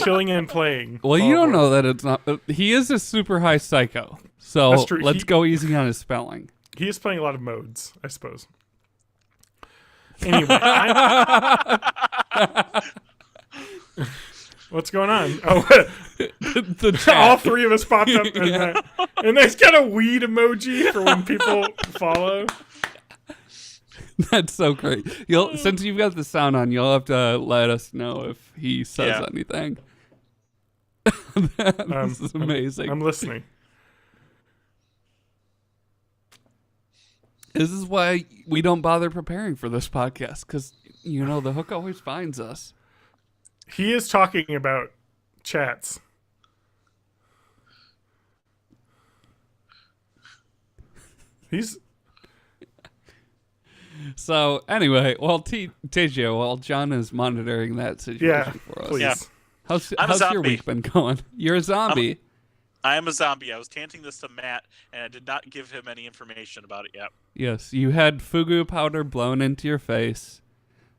Chilling and playing. Well, you don't know that it's not. He is a super high psycho. So That's true. let's go easy on his spelling. He is playing a lot of modes, I suppose. Anyway, what's going on? Oh, The chat. all 3 of us popped up, and there's got a weed emoji for when people follow. That's so great. Since you've got the sound on, you'll have to let us know if he says anything. This is amazing. I'm listening. This is why we don't bother preparing for this podcast, because, the hook always finds us. He is talking about chats. He's So, anyway, TJ, while John is monitoring that situation for us. please. Yeah. How's I'm a your zombie. week been going? You're a zombie. I am a zombie. I was chanting this to Matt, and I did not give him any information about it yet. Yes, you had fugu powder blown into your face.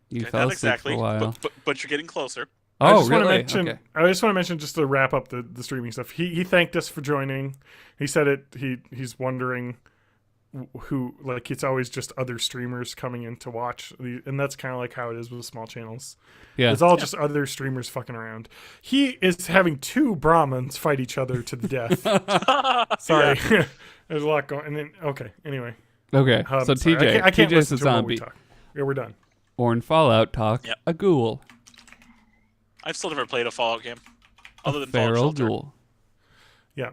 You Okay, fell not asleep exactly, for a while. but you're getting closer. I Oh, just wanna really? mention, Okay. I just want to mention, just to wrap up the streaming stuff. He thanked us for joining. He said it. He's wondering who, like, it's always just other streamers coming in to watch, and that's kind of like how it is with small channels. Yeah. It's all just other streamers fucking around. He is having 2 Brahmins fight each other to the death. Sorry, there's a lot going. And then anyway. Okay, so Sorry. TJ, I can't TJ's listen a to him while we zombie. talk. Yeah, we're done. Or in Fallout talk, Yep. a ghoul. I've still never played a Fallout game other than Fallout Feral Shelter. ghoul. Yeah,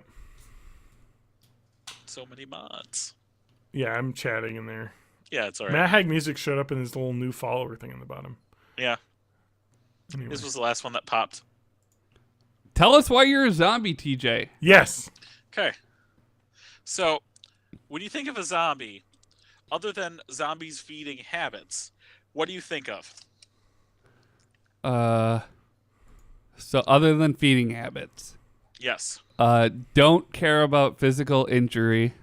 So many mods. yeah. I'm chatting in there. Yeah, it's alright. Matt Hag Music showed up in his little new follower thing on the bottom. Yeah, Anyway. this was the last one that popped. Tell us why you're a zombie, TJ. Yes. Okay. So, when you think of a zombie, other than zombies feeding habits, what do you think of? So other than feeding habits, Yes. don't care about physical injury.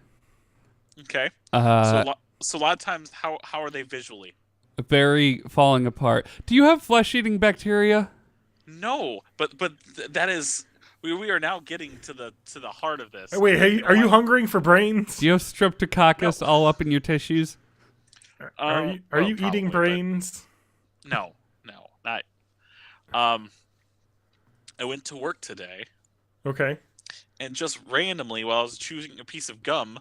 Okay. Uh, So a lot of times, how are they visually? very falling apart. Do you have flesh-eating bacteria? No, but that is we are now getting to the heart of this. Wait, hey, are you hungering for brains? Do you have streptococcus all up in your tissues? Are you Well, eating probably, but brains? No, not. I went to work today, Okay. and just randomly, while I was chewing a piece of gum,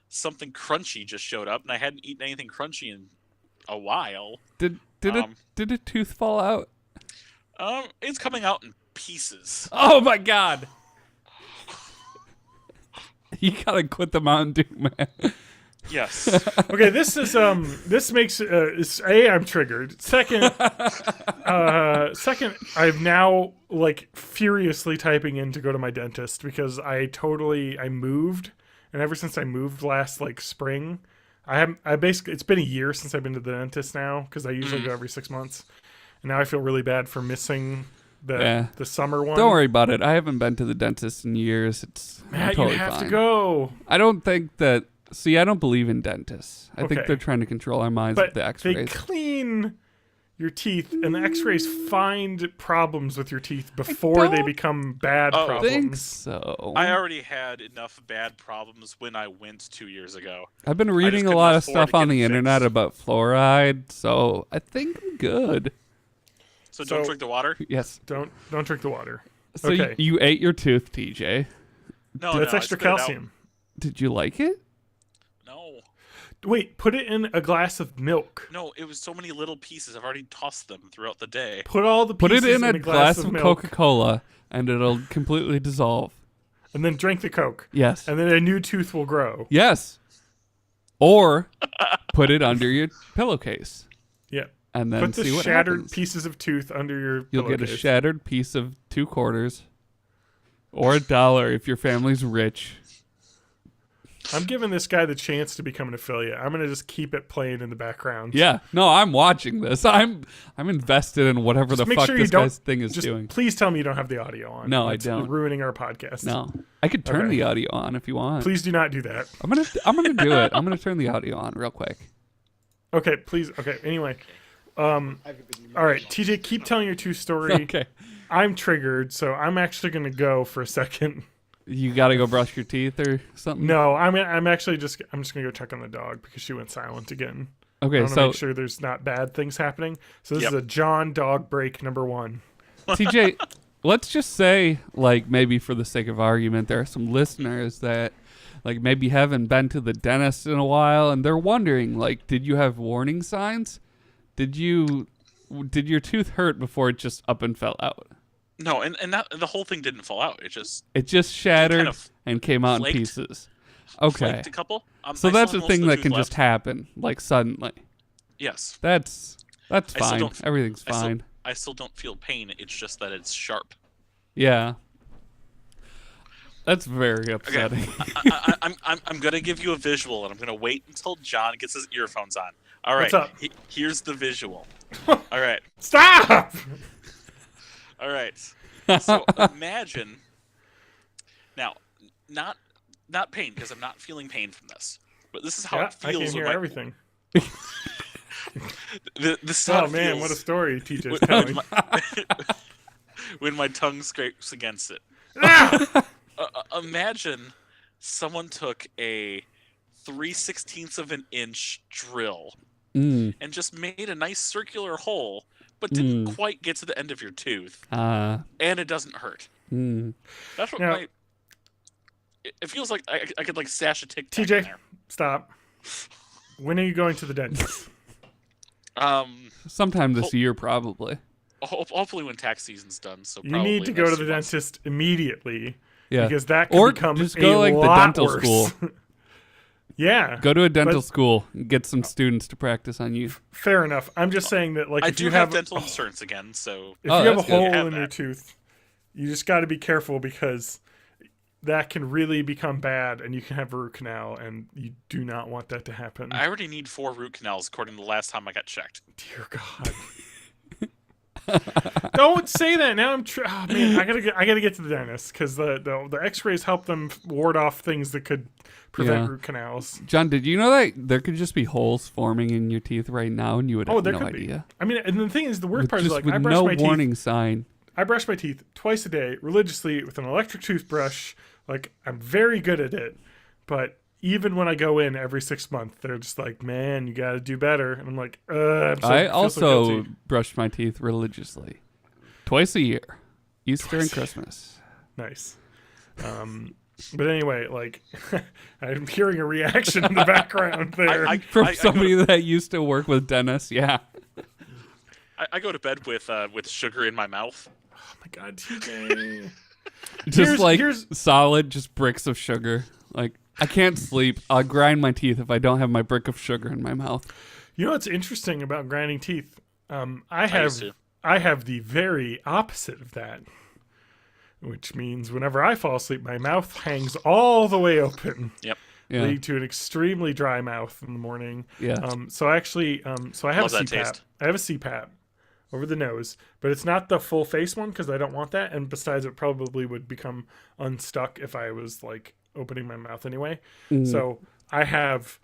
something crunchy just showed up, and I hadn't eaten anything crunchy in a while. Did Um, a tooth fall out? It's coming out in pieces. Oh my god! You gotta quit the Mountain Dew, man. Yes. Okay, this is this makes I'm triggered. Second, I'm now like furiously typing in to go to my dentist because I moved, and ever since I moved last like spring, I basically, it's been a year since I've been to the dentist now because I usually go every 6 months, and now I feel really bad for missing the summer one. Don't worry about it. I haven't been to the dentist in years. It's Matt, totally you have fine. to go. I don't think that. See, I don't believe in dentists. I think Okay. they're trying to control our minds with But the they X-rays. clean your teeth, and the X-rays find problems with your teeth before they don't become bad Oh, problems. think so. I already had enough bad problems when I went 2 years ago. I've been reading a couldn't lot of afford stuff to on get the it internet fixed. about fluoride, so I think I'm good. So don't So- drink the water. Yes. Don't drink the water. So Okay. you ate your tooth, TJ. No, That's no, I extra spit it out. calcium. Did you like it? No, Wait, put it in a glass of milk. no, it was so many little pieces. I've already tossed them throughout the day. Put all the Put pieces it in a glass of of milk, Coca-Cola, and it'll completely dissolve. and then drink the Coke, Yes. and then a new tooth will grow. Yes. Or put it under your pillowcase, Yeah. and then Put the see what shattered happens. pieces of tooth under your You'll get a pillowcase. shattered piece of 2 quarters, or $1 if your family's rich. I'm giving this guy the chance to become an affiliate. I'm gonna just keep it playing in the background. Yeah. No, I'm watching this. I'm invested in whatever Just the make fuck sure you this don't. guy's thing is Just doing. please tell me you don't have the audio on. No, I It's don't. ruining our podcast. No, I could turn Okay. the audio on if you want. Please do not do that. I'm gonna do it. I'm gonna turn the audio on real quick. Okay, please. Okay. Anyway, all right, TJ, keep telling your true story. Okay. I'm triggered, so I'm actually gonna go for a second. You gotta go brush your teeth or something. No, I'm actually just gonna go check on the dog because she went silent again. I Okay, want to so make sure there's not bad things happening. So this Yep. is a John dog break number 1. TJ, let's just say, like, maybe for the sake of argument, there are some listeners that, like, maybe haven't been to the dentist in a while, and they're wondering, like, did you have warning signs? Did your tooth hurt before it just up and fell out? No, and that the whole thing didn't fall out. It just It just shattered kind of and came out in flaked. pieces. Okay, flaked a couple. so I that's still a have most thing of the that tooth can left. just happen, like, suddenly. Yes, That's I still fine. don't- Everything's I still- fine. I still don't feel pain. It's just that it's sharp. Yeah. That's very upsetting. I'm gonna give you a visual, and I'm gonna wait until John gets his earphones on. All right, What's up? Here's the visual. All right, Stop! all right. So imagine now, not pain because I'm not feeling pain from this, but this is how Yeah, it I can feels. hear when everything. This is how Oh it man, feels what a story TJ's when, telling. when my tongue scrapes against it. Imagine someone took a 3/16 of an inch drill Mm. and just made a nice circular hole, but didn't quite get to the end of your tooth, and it doesn't hurt. That's what Now- it feels like. I could like stash a Tic Tac in TJ, there. stop. When are you going to the dentist? Sometime this year, probably. Hopefully when tax season's done. So You probably need to in go to next the 2 months. dentist immediately Yeah. because that could Or become just a go, like, the lot dental worse. school. Yeah, Go to a dental But- school and get some students to practice on you. fair enough. I'm just saying that, like, I if do you have have dental insurance again, so if Oh, you have a that's good. hole Have in your that. tooth, you just got to be careful because that can really become bad, and you can have a root canal, and you do not want that to happen. I already need 4 root canals according to the last time I got checked. Dear God. Don't say that. Now I'm. Oh, man, I gotta get to the dentist because the X-rays help them ward off things that could prevent Yeah. root canals. John, did you know that there could just be holes forming in your teeth right now, and you would Oh, have there no could idea? be. I mean, and the thing is, the worst With part is just like with I brush no my warning teeth. sign. I brush my teeth twice a day religiously with an electric toothbrush. Like, I'm very good at it, but even when I go in every 6 months, they're just like, "Man, you got to do better." And I'm like, I'm so, I feel so also guilty. brush my teeth religiously, twice a year, Easter and Twice a year. Christmas. Nice. But anyway, like, I'm hearing a reaction in the background there. From somebody that used to work with dentists, yeah. I go to bed with sugar in my mouth. Oh my God, TJ. Just Here's- solid, just bricks of sugar. Like, I can't sleep. I'll grind my teeth if I don't have my brick of sugar in my mouth. You know what's interesting about grinding teeth? I used to. have the very opposite of that, which means whenever I fall asleep, my mouth hangs all the way open, Yep. Yeah. leading to an extremely dry mouth in the morning. Yeah. So actually, so I have Love a that CPAP. taste. I have a CPAP over the nose, but it's not the full face one because I don't want that. And besides, it probably would become unstuck if I was like opening my mouth anyway. Mm. So I have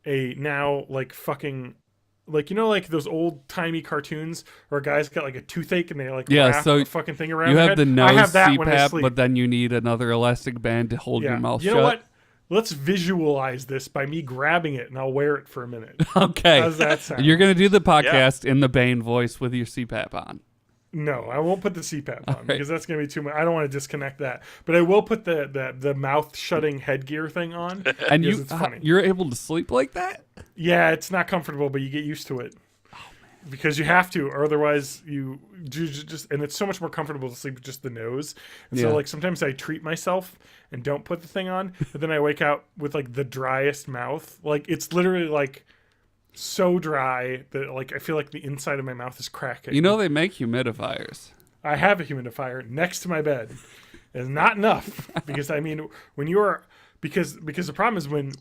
a now like fucking like, you know, like those old timey cartoons where a guy's got like a toothache and they like Yeah, wrap so a fucking thing around You their have head? the nose I have that when I CPAP, sleep. but then you need another elastic band to hold your mouth you shut. know what? Let's visualize this by me grabbing it, and I'll wear it for a minute. Okay. How's that sound? You're going to do the podcast in the Bane voice with your CPAP on. No, I won't put the CPAP on right. because that's going to be too much. I don't want to disconnect that. But I will put the mouth shutting headgear thing on. And because it's funny. you're able to sleep like that? Yeah, it's not comfortable, but you get used to it. Because you have to, or otherwise you just, and it's so much more comfortable to sleep with just the nose. And so like sometimes I treat myself and don't put the thing on, but then I wake out with like the driest mouth. Like it's literally like so dry that like I feel like the inside of my mouth is cracking. You know they make humidifiers. I have a humidifier next to my bed. It's not enough because I mean when you're because the problem is when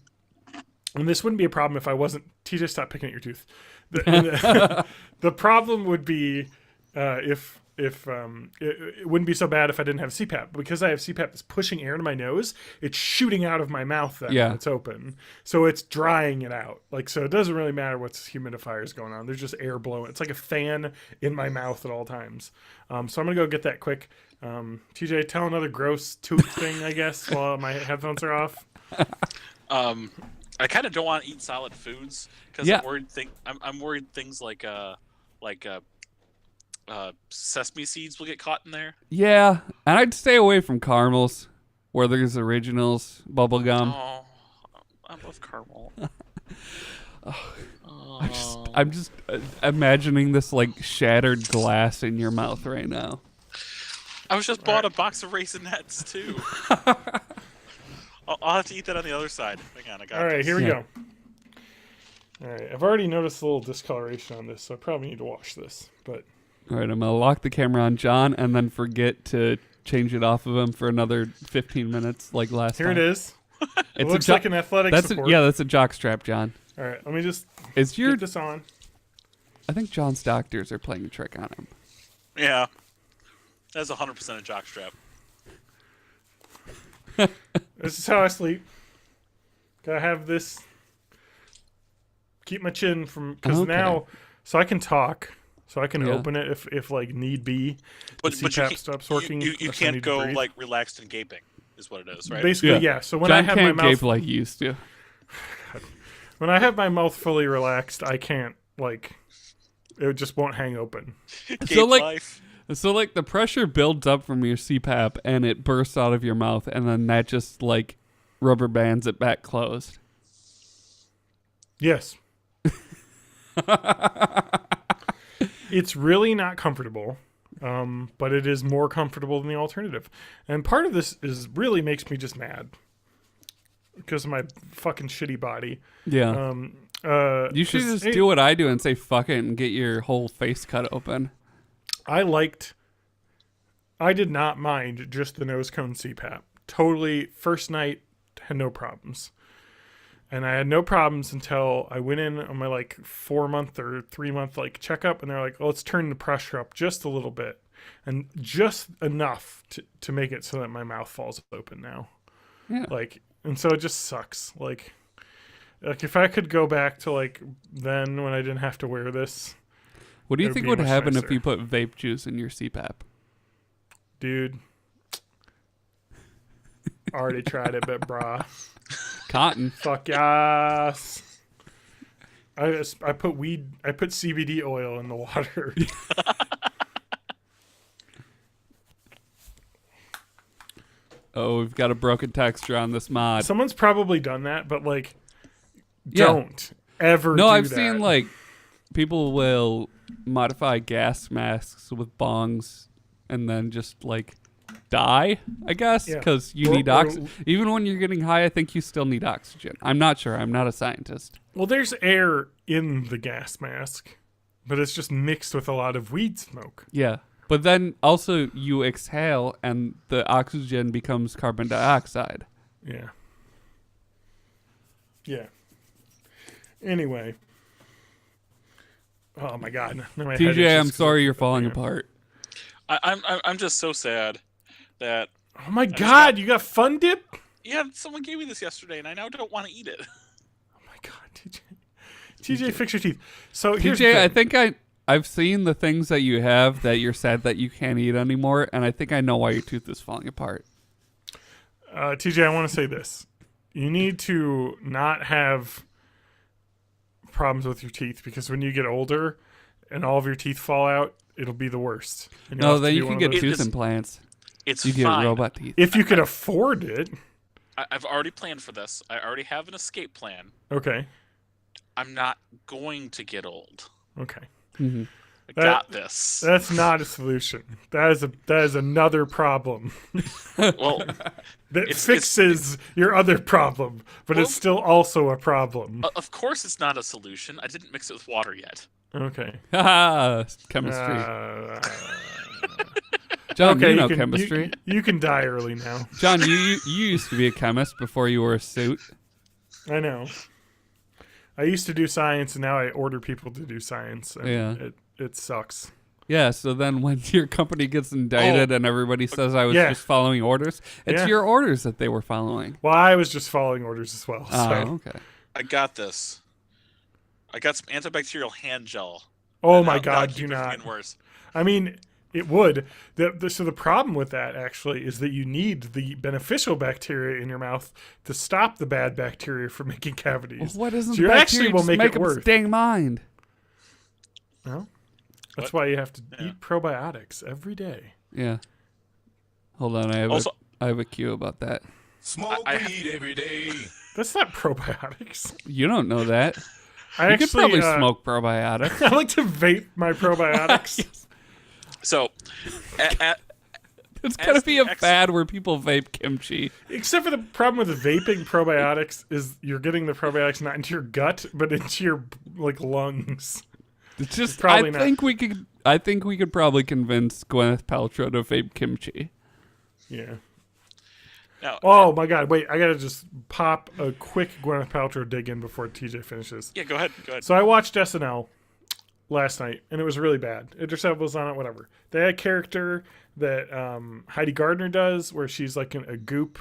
this wouldn't be a problem if I wasn't. TJ, stop picking at your tooth. The problem would be if it wouldn't be so bad if I didn't have CPAP. Because I have CPAP that's pushing air into my nose, it's shooting out of my mouth then when it's open. So it's drying it out. Like, so it doesn't really matter what's humidifiers going on. There's just air blowing. It's like a fan in my mouth at all times. So I'm going to go get that quick. TJ, tell another gross tooth thing, I guess, while my headphones are off. I kind of don't want to eat solid foods because I'm worried things like sesame seeds will get caught in there. Yeah, and I'd stay away from caramels, Werther's Originals, bubblegum. Oh, I love caramel. I'm just imagining this like shattered glass in your mouth right now. I was just bought a box of Raisinets too. I'll have to eat that on the other side. Hang on, I got. All right, this. here we go. All right, I've already noticed a little discoloration on this, so I probably need to wash this. But All right, I'm gonna lock the camera on John and then forget to change it off of him for another 15 minutes, like last time. here it is. It It's looks like an athletic support. that's a jock strap, John. All right, let me just Get this on. I think John's doctors are playing a trick on him. Yeah, that's 100% a jockstrap. This is how I sleep. Gotta have this. Keep my chin from because now, so I can talk, so I can open it if like need be. But the you CPAP can't, stops working. You can't go like relaxed and gaping, is what it is, right? Basically, yeah. So when John I have can't my mouth gape like you used to. when I have my mouth fully relaxed, I can't like it just won't hang open. Gape life. So like the pressure builds up from your CPAP and it bursts out of your mouth and then that just like rubber bands it back closed. Yes. It's really not comfortable, but it is more comfortable than the alternative. And part of this is really makes me just mad because of my fucking shitty body. Yeah. You should just do what I do and say fuck it and get your whole face cut open. I did not mind just the nose cone CPAP. Totally, first night, had no problems. And I had no problems until I went in on my like 4-month or 3-month like checkup, and they're like, "Oh, let's turn the pressure up just a little bit, and just enough to make it so that my mouth falls open now." Yeah. Like, and so it just sucks. Like if I could go back to like then when I didn't have to wear this. What do you think would much happen if nicer. you put vape juice in your CPAP? Dude, already tried it, but brah. Cotton. Fuck yes. I put CBD oil in the water. Oh, we've got a broken texture on this mod. Someone's probably done that, but like, Yeah. don't ever. No, do I've that. seen like people will modify gas masks with bongs and then just like die, I guess, Yeah. because you Or- need or- oxygen. Even when you're getting high, I think you still need oxygen. I'm not sure. I'm not a scientist. Well, there's air in the gas mask, but it's just mixed with a lot of weed smoke. Yeah. But then also you exhale and the oxygen becomes carbon dioxide. Yeah. Yeah. Anyway. Oh my god. Now my head TJ, itches I'm 'cause sorry I- you're falling yeah. apart. I'm just so sad that Oh my god, you got Fun Dip? someone gave me this yesterday and I now don't want to eat it. Oh my god, TJ. TJ, fix your teeth. So here's the TJ, thing. I think I've seen the things that you have that you're sad that you can't eat anymore, and I think I know why your tooth is falling apart. TJ, I want to say this. You need to not have problems with your teeth because when you get older and all of your teeth fall out, it'll be the worst. And you'll No, have to then be you one can of get those- tooth implants. It's You get fine. robot teeth. If you could afford it. I've already planned for this. I already have an escape plan. Okay. I'm not going to get old. Okay. Mm-hmm. I got this. That's not a solution. That is another problem Well, that It's- fixes your other problem, but it's Well- still also a problem. of course it's not a solution. I didn't mix it with water yet. Okay. Haha, chemistry. John, okay, you know can, chemistry. You can die early now. John, you used to be a chemist before you wore a suit. I know. I used to do science, and now I order people to do science. And Yeah. It sucks. Yeah, so then when your company gets indicted and everybody says I was Yeah. just following orders, it's Yeah. your orders that they were following. Well, I was just following orders as well. Oh, So. okay. I got this. I got some antibacterial hand gel. Oh And my that'll God, keep do it from not. getting worse. I mean, it would. So the problem with that actually is that you need the beneficial bacteria in your mouth to stop the bad bacteria from making cavities. Well, what doesn't so the you actually bacteria will just make make it up worse. its dang mind? Well, that's What? why you have to Yeah. eat probiotics every day. Yeah. Hold on, I have a cue about that. Smoke I- weed every day. That's not probiotics. You don't know that. I You actually could probably uh, smoke probiotics. I like to vape my probiotics. So, It's gonna As be the a fad where people vape kimchi. Except for the problem with vaping probiotics is you're getting the probiotics not into your gut, but into your like lungs. It's just Probably I not. think we could probably convince Gwyneth Paltrow to vape kimchi. Yeah. now, Oh my God! Wait, I gotta just pop a quick Gwyneth Paltrow dig in before TJ finishes. yeah, go ahead. Go ahead. So I watched SNL last night, and it was really bad. Idris Elba was on it, whatever. They had a character that Heidi Gardner does, where she's like a Goop,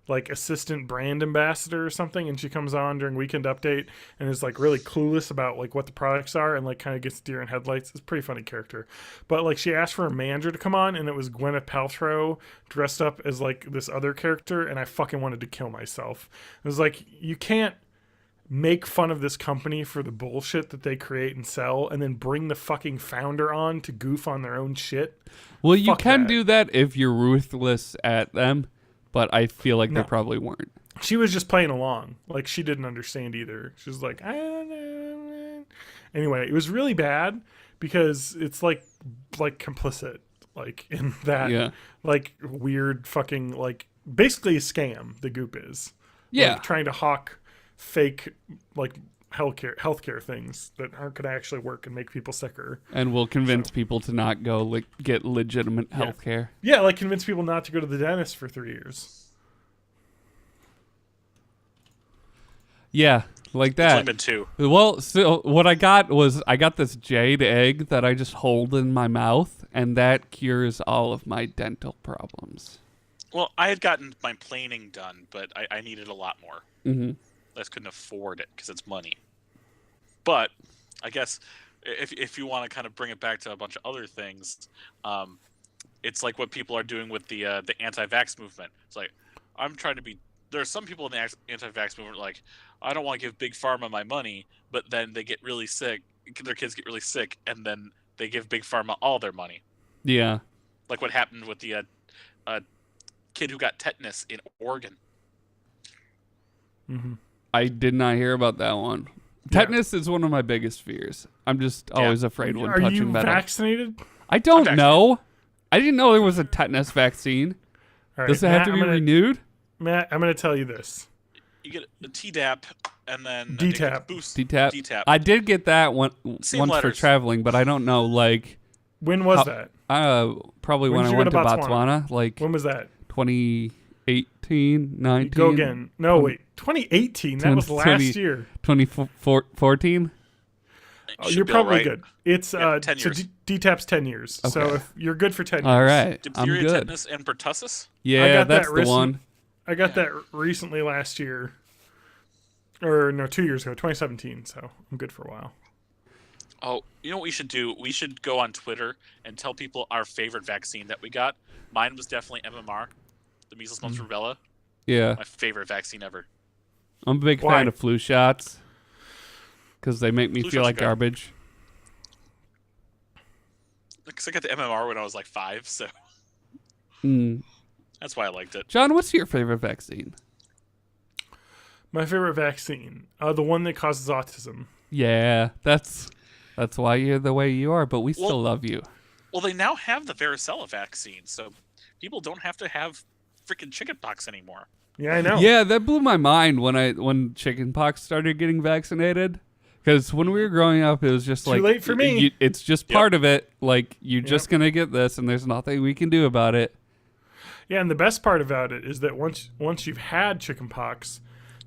like assistant brand ambassador or something, and she comes on during Weekend Update and is like really clueless about like what the products are, and like kind of gets deer in headlights. It's a pretty funny character, but like she asked for a manager to come on, and it was Gwyneth Paltrow dressed up as like this other character, and I fucking wanted to kill myself. It was like, you can't make fun of this company for the bullshit that they create and sell, and then bring the fucking founder on to goof on their own shit. Well, you Fuck can that. do that if you're ruthless at them, but I feel like No. they probably weren't. She was just playing along. Like, she didn't understand either. She was like, I don't know. Anyway, it was really bad because it's like complicit, like in that, Yeah. like weird fucking, like basically a scam. The Goop is, Yeah. like, trying to hawk fake like healthcare things that aren't going to actually work and make people sicker. And we'll convince people to not go get legitimate Yeah. health care. Yeah, like convince people not to go to the dentist for 3 years. Yeah, like It's only that. been 2. Well, so what I got was this jade egg that I just hold in my mouth, and that cures all of my dental problems. Well, I had gotten my planing done, but I needed a lot more. Mm-hmm. I just couldn't afford it because it's money. But I guess if you want to kind of bring it back to a bunch of other things, it's like what people are doing with the anti-vax movement. It's like, I'm trying to be. There are some people in the anti-vax movement like, I don't want to give big pharma my money, but then they get really sick. Their kids get really sick, and then they give big pharma all their money. Yeah. Like what happened with the kid who got tetanus in Oregon. Mm-hmm. I did not hear about that one. Yeah. Tetanus is one of my biggest fears. I'm just always afraid when Are you touching metal. vaccinated? I don't vaccinated. know. I didn't know there was a tetanus vaccine. All right, Does it have Matt, to be I'm gonna, renewed? Matt, I'm going to tell you this. You get a Tdap and then I think it's DTaP. boost. DTaP. DTaP. I did get that once for letters. traveling, but I don't know. Like, When was How- that? probably When when did I you go went to to Botswana? Botswana, like When was that? 2018, 19. Go again. No, wait. 2018. That was 20 last year. 2014. Oh, Should you're be all probably right. good. It's Yeah, 10 so years. DTaP's 10 years. So Okay. if you're good for 10 years. All right, I'm Diphtheria, good. tetanus, and pertussis. Yeah, got that that's the recent- one. I got that recently last year. Or no, 2 years ago, 2017. So I'm good for a while. Oh, you know what we should do? We should go on Twitter and tell people our favorite vaccine that we got. Mine was definitely MMR, the measles, mumps, rubella. Yeah. My favorite vaccine ever. I'm a big Why? fan of flu shots because they make me Flu feel shots are like good. garbage. Because I got the MMR when I was like 5, so Mm. that's why I liked it. John, what's your favorite vaccine? My favorite vaccine, the one that causes autism. Yeah, that's why you're the way you are, but we still Well- love you. Well, they now have the varicella vaccine, so people don't have to have freaking chickenpox anymore. Yeah, I know. Yeah, that blew my mind when chickenpox started getting vaccinated. Because when we were growing up, it was just Too like late for me. it's just Yep. part of it. Like you're just gonna get this, and there's nothing we can do about it. Yeah, and the best part about it is that once you've had chickenpox,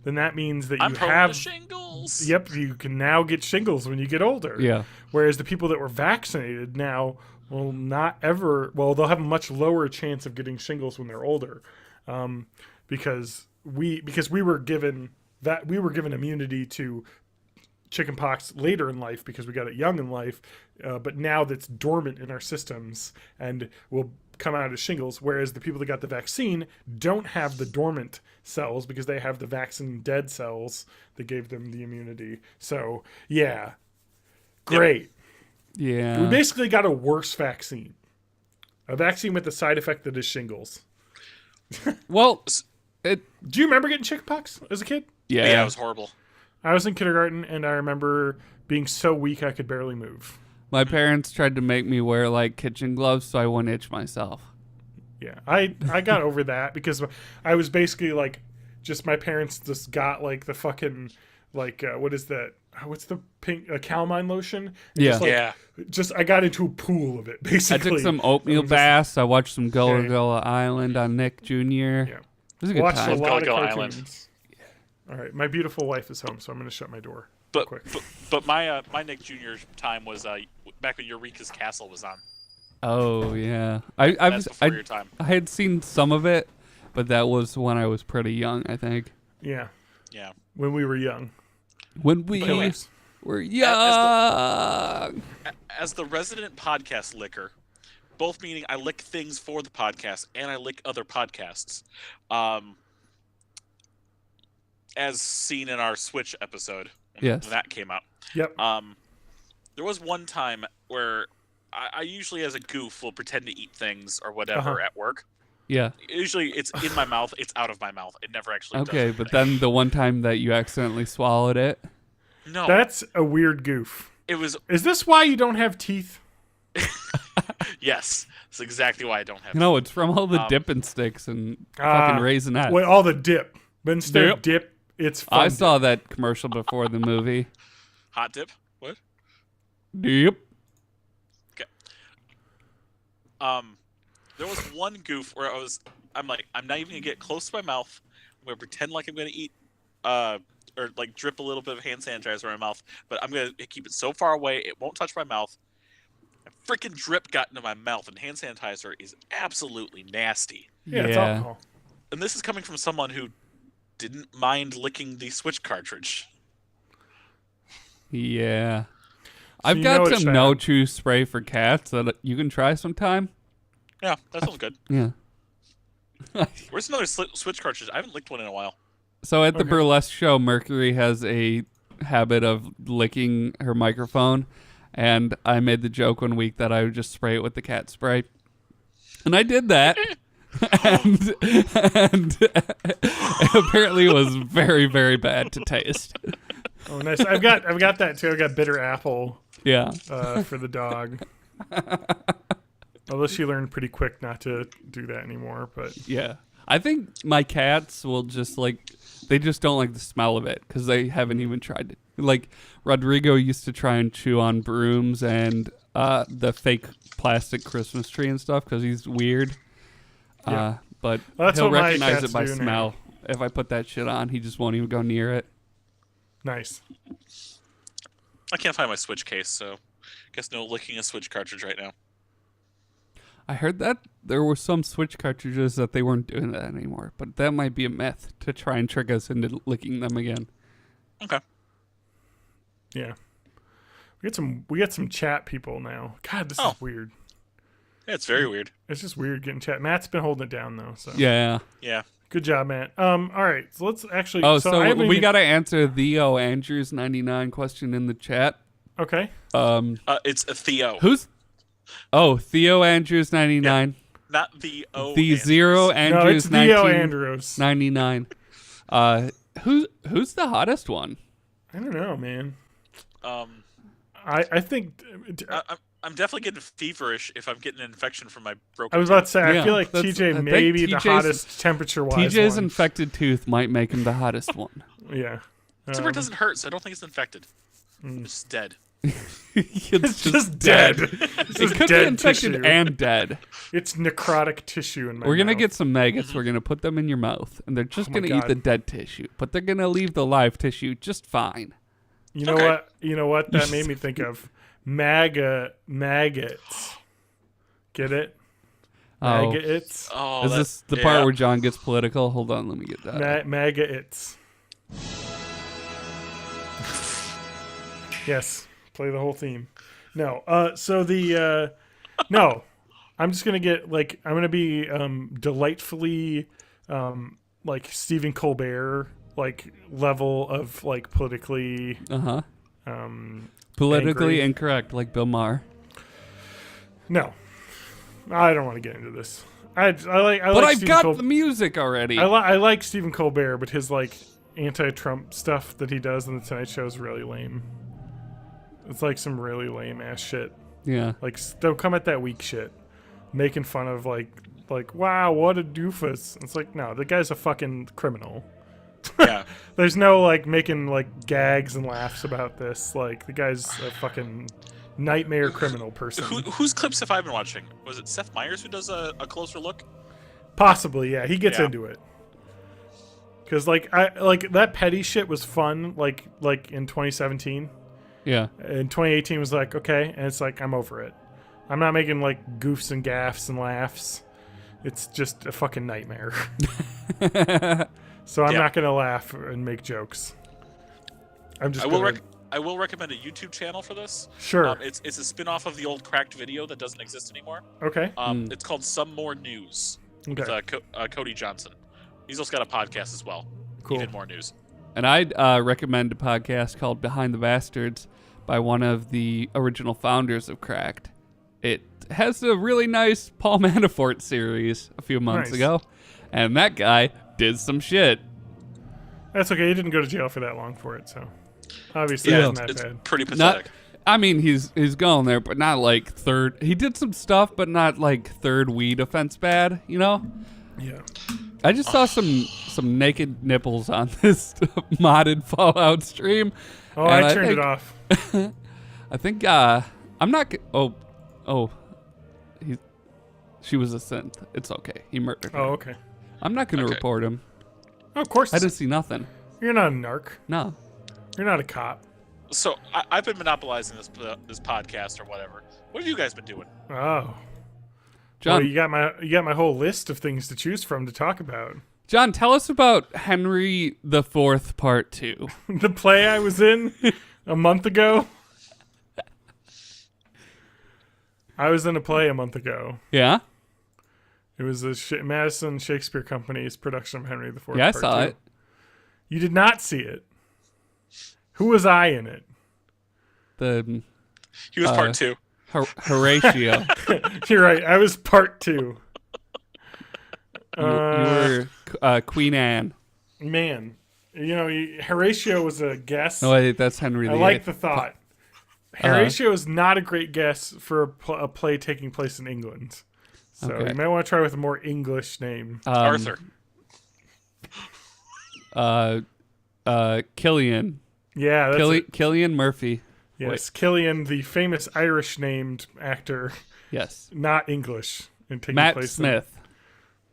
then that means that I'm you prone have. to shingles. Yep, you can now get shingles when you get older. Yeah. Whereas the people that were vaccinated now will not ever. Well, they'll have a much lower chance of getting shingles when they're older, because we were given immunity to chickenpox later in life because we got it young in life, but now that's dormant in our systems and will come out as shingles, whereas the people that got the vaccine don't have the dormant cells because they have the vaccine dead cells that gave them the immunity. So yeah, great. Yeah. We basically got a worse vaccine, a vaccine with the side effect that is shingles. Well, it. Do you remember getting chickenpox as a kid? Yeah, it was horrible. I was in kindergarten and I remember being so weak I could barely move. My parents tried to make me wear like kitchen gloves so I wouldn't itch myself. Yeah, I got over that because I was basically like, just my parents just got like the fucking like what is that? What's the pink calamine lotion? And Yeah. just, like, Yeah. Just I got into a pool of it I basically. took some oatmeal just- baths. I watched some Gullah Okay. Gullah Island on Nick Jr. Yeah. It was a good Watched a time. lot of Gullah cartoons. Island. All right, my beautiful wife is home, so I'm going to shut my door. But quick. but my my Nick Jr. time was back when Eureka's Castle was on. Oh yeah, I That's before your time. I had seen some of it, but that was when I was pretty young. I think Yeah, Yeah. when we were young. when we anyways, were young. As the resident podcast licker, both meaning I lick things for the podcast and I lick other podcasts. As seen in our Switch episode Yes. when that came out. Yep. There was one time where I usually, as a goof, will pretend to eat things or whatever Uh-huh. at work. Yeah. Usually, it's in my mouth. It's out of my mouth. It never actually does Okay, anything. but then the one time that you accidentally swallowed it. No, That's a weird goof. it was Is this why you don't have teeth? yes. That's exactly why I don't have. No, it's from all the Um, dipping sticks and fucking raisinets. Wait, all the dip. But instead of Dip. dip, it's fun. I saw that commercial before the movie. Hot dip. What? Yep. There was one goof where I'm like, I'm not even gonna get close to my mouth. I'm gonna pretend like I'm gonna eat, or like drip a little bit of hand sanitizer in my mouth, but I'm gonna keep it so far away it won't touch my mouth. A freaking drip got into my mouth, and hand sanitizer is absolutely nasty. Yeah, it's Yeah. alcohol. And this is coming from someone who didn't mind licking the Switch cartridge. Yeah. I've you got know it's some bad. no chew spray for cats that you can try sometime. Yeah, that sounds good. Yeah. Where's another Switch cartridge? I haven't licked one in a while. So at the Okay. burlesque show, Mercury has a habit of licking her microphone, and I made the joke one week that I would just spray it with the cat spray, and I did that, and apparently it was very, very bad to taste. Oh, nice. I've got that too. I've got bitter apple Yeah. for the dog. Although she learned pretty quick not to do that anymore, but Yeah. I think my cats will just they just don't like the smell of it because they haven't even tried it. Like Rodrigo used to try and chew on brooms and the fake plastic Christmas tree and stuff because he's weird. Yeah. But Well, that's he'll what my recognize cats it by do now. smell. If I put that shit on, he just won't even go near it. nice. I can't find my Switch case, so guess no licking a Switch cartridge right now. I heard that there were some Switch cartridges that they weren't doing that anymore, but that might be a myth to try and trick us into licking them again. Okay. Yeah. We got some chat people now. God, this is weird. Yeah, it's very weird. It's just weird getting chat. Matt's been holding it down though, so Yeah. Yeah. good job, Matt. All right, so let's actually. Oh, I so haven't we even- gotta answer Theo Andrews 99 question in the chat. Okay. It's a Theo, Who's? Oh, Theo Andrews 99. not the O. The Andrews. zero No, Andrews it's Theo 19 Andrews. 99. Who's the hottest one? I don't know, man. Um, I think I'm definitely getting feverish if I'm getting an infection from my broken. I was about to say I Yeah, feel like that's- I TJ think may be the TJ's hottest temperature-wise TJ's one. infected tooth might make him the hottest one. Yeah. Tumor doesn't hurt, so I don't think it's infected. It's just dead. It's just dead. It's It just could be dead infected tissue. and dead. It's necrotic tissue in my We're gonna mouth. get some maggots. We're gonna put them in your mouth, and they're just Oh my gonna eat God. the dead tissue, but they're gonna leave the live tissue just fine. You know Okay. what? You know what that made me think of? Maggots. Get it? Oh, Maggots. Oh, is that- this the yeah. part where John gets political? Hold on, let me get that. Maggots. Yes. Play the whole theme. No. So the no. I'm just gonna get like I'm gonna be delightfully like Stephen Colbert like level of like politically Politically angry. incorrect, like Bill Maher. No. I don't want to get into this. I But like I've Stephen got the music already. I like Stephen Colbert, but his like anti-Trump stuff that he does on the Tonight Show is really lame. It's like some really lame ass shit. Yeah. Like don't come at that weak shit, making fun of like wow, what a doofus. It's like no, the guy's a fucking criminal. Yeah. There's no like making like gags and laughs about this. Like the guy's a fucking nightmare criminal person. Whose clips have I been watching? Was it Seth Meyers who does a closer look? Possibly, yeah. He gets Yeah. into it. Cause like I like that petty shit was fun. Like in 2017. Yeah. In 2018 was like okay, and it's like I'm over it. I'm not making like goofs and gaffs and laughs. It's just a fucking nightmare. So I'm Yeah. not gonna laugh and make jokes. I'm just. I will recommend a YouTube channel for this. Sure. It's a spin-off of the old Cracked video that doesn't exist anymore. Okay. It's called Some More News with Okay. Cody Johnson. He's also got a podcast as well. Cool. Even more news. And I'd recommend a podcast called Behind the Bastards by one of the original founders of Cracked. It has a really nice Paul Manafort series a few months Nice. ago, and that guy did some shit. That's okay. He didn't go to jail for that long for it, so obviously Yeah, it wasn't that it's bad. pretty Not, pathetic. I mean, he's going there, but not like third. He did some stuff, but not like third weed offense bad. You know. Yeah. I just saw some naked nipples on this modded Fallout stream. Oh, and I turned think- it off. I think I'm not. She was a synth. It's okay. He murdered her. Oh, okay. I'm not gonna Okay. report him. Oh, of course. I didn't see nothing. You're not a narc. No. You're not a cop. So I've been monopolizing this podcast or whatever. What have you guys been doing? Oh. John, Well, you got my whole list of things to choose from to talk about. John, tell us about Henry the Fourth Part 2. The play I was in a month ago. I was in a play a month ago. Yeah? It was a Madison Shakespeare Company's production of Henry IV. Yeah, I Part saw 2. it. You did not see it. Who was I in it? The He was part 2. Horatio. You're right. I was part 2. you were Queen Anne. Man, you know, Horatio was a guess. No, wait, that's Henry I the like Eighth. the thought. Horatio is not a great guess for a play taking place in England. So Okay. you might want to try with a more English name. Arthur. Killian. Yeah, that's it. Killian Murphy. Yes, Killian, the famous Irish named actor, Yes. not English, and taking Matt place Smith.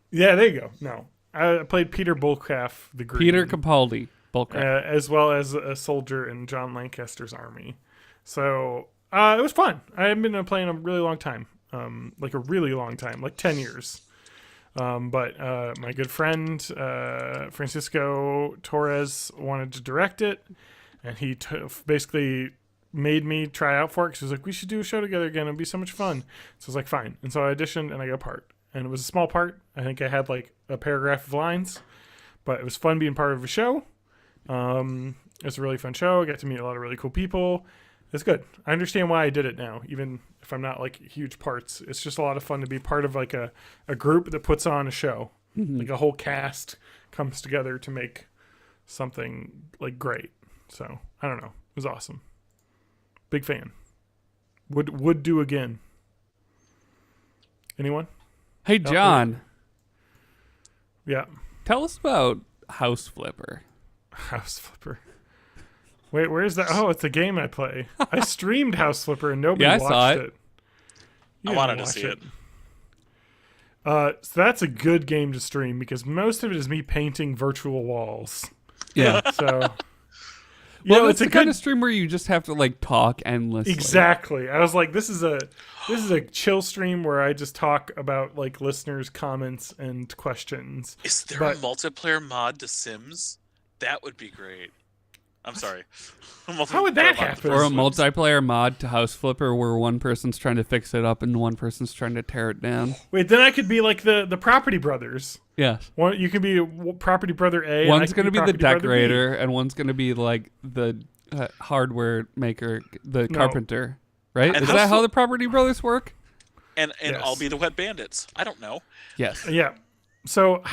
Yeah, there you go. No, I played Peter Bullcraft, the Green, Peter Capaldi. Bullcrap. as well as a soldier in John Lancaster's army. So it was fun. I haven't been playing a really long time, like a really long time, like 10 years. But my good friend Francisco Torres wanted to direct it, and he basically made me try out for it because he was like, we should do a show together again. It'd be so much fun. So I was like, fine. And so I auditioned and I got a part. And it was a small part. I think I had like a paragraph of lines, but it was fun being part of a show. It was a really fun show. I got to meet a lot of really cool people. It's good. I understand why I did it now, even if I'm not like huge parts. It's just a lot of fun to be part of like a group that puts on a show. Like a whole cast comes together to make something like great. So I don't know. It was awesome. Big fan. Would do again. Anyone? Hey, John. Yeah. Tell us about House Flipper. House Flipper. Wait, where's that? Oh, it's a game I play. I streamed House Flipper and nobody I watched saw it. it. You I didn't wanted to watch see it. So that's a good game to stream because most of it is me painting virtual walls. Yeah. So, Well, it's it's the kind of stream where you just have to like talk endlessly. Exactly. I was like, this is a chill stream where I just talk about like listeners' comments and questions. Is there But- a multiplayer mod to Sims? That would be great. I'm sorry. How would that happen? Or a Sims. multiplayer mod to House Flipper where one person's trying to fix it up and one person's trying to tear it down. Wait, then I could be like the Property Brothers. Yes. One, you can be Property Brother A. and I One's can going to be the Property Brother B. decorator and one's going to be like the hardware maker, the carpenter. Right? And Is House that how Flip- the Property Brothers work? And Yes. I'll be the Wet Bandits. I don't know. Yes. Yeah. So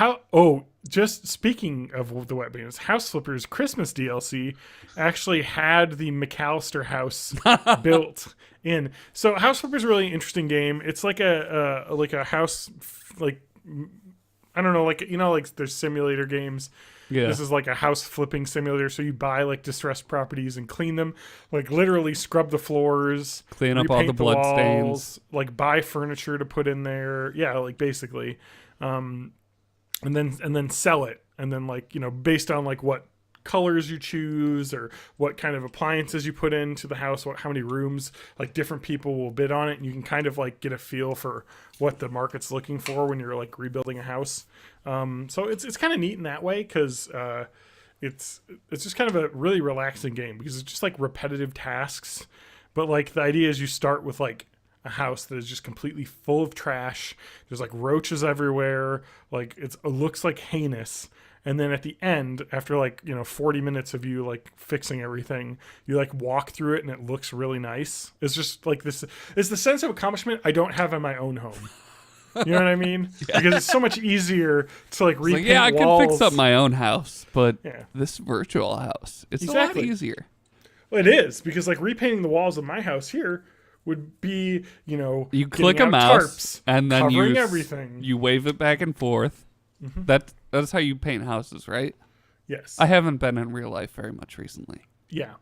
just speaking of the Wet Bandits, House Flipper's Christmas DLC actually had the McAllister house built in. So House Flipper's a really interesting game. It's like a house, like, I don't know, like there's simulator games. Yeah. This is like a house flipping simulator. So you buy like distressed properties and clean them, like literally scrub the floors, Clean up all repaint the blood walls, stains. like buy furniture to put in there. Yeah, like basically. And then sell it, and then like based on like what colors you choose or what kind of appliances you put into the house, how many rooms, like different people will bid on it, and you can kind of like get a feel for what the market's looking for when you're like rebuilding a house. So it's kind of neat in that way because it's just kind of a really relaxing game because it's just like repetitive tasks, but like the idea is you start with like a house that is just completely full of trash. There's like roaches everywhere. Like it looks like heinous. And then at the end, after like 40 minutes of you like fixing everything, you like walk through it and it looks really nice. It's just like this. It's the sense of accomplishment I don't have in my own home. You know what I mean? Because it's so much easier to like repaint Like, yeah, I walls. can fix up my own house, but Yeah. this virtual house, it's Exactly. a lot easier. Well, it is because like repainting the walls of my house here would be You click a getting out mouse tarps, and then covering you everything. you wave it back and forth. That's how you paint houses, right? Yes. I haven't been in real life very much recently. Yeah.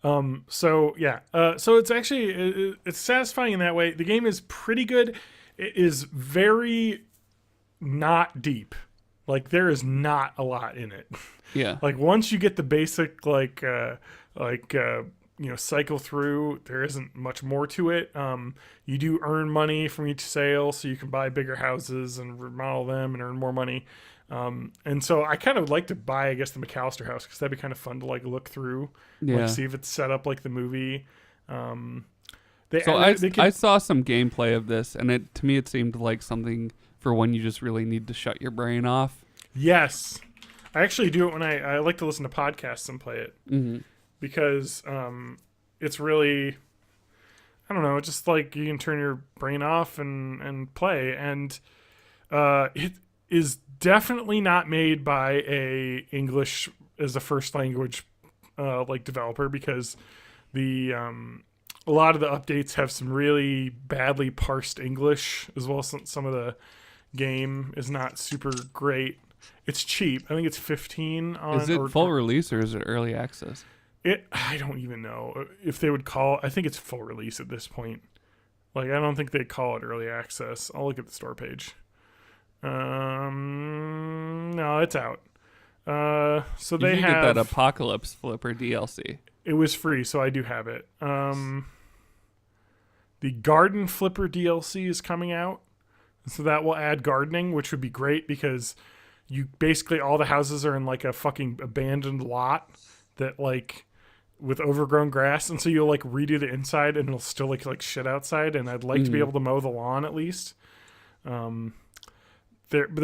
So it's actually it's satisfying in that way. The game is pretty good. It is very not deep. Like there is not a lot in it. Yeah. Like once you get the basic cycle through, there isn't much more to it. You do earn money from each sale, so you can buy bigger houses and remodel them and earn more money. And so I kind of like to buy, I guess, the McAllister house because that'd be kind of fun to like look through, Yeah. like see if it's set up like the movie. So I saw some gameplay of this, and to me it seemed like something for when you just really need to shut your brain off. Yes, I actually do it when I like to listen to podcasts and play it. Mm-hmm. Because it's really, I don't know, it's just like you can turn your brain off and play. And it is definitely not made by a English as a first language like developer because a lot of the updates have some really badly parsed English as well as some of the game is not super great. It's cheap. I think it's 15 on. Is it full release or is it early access? I don't even know if they would call. I think it's full release at this point. Like I don't think they call it early access. I'll look at the store page. No, it's out. So You they can have get that Apocalypse Flipper DLC. It was free, so I do have it. The Garden Flipper DLC is coming out, so that will add gardening, which would be great because you basically all the houses are in like a fucking abandoned lot that like with overgrown grass, and so you'll like redo the inside, and it'll still look like shit outside. And I'd like to be able to mow the lawn at least. The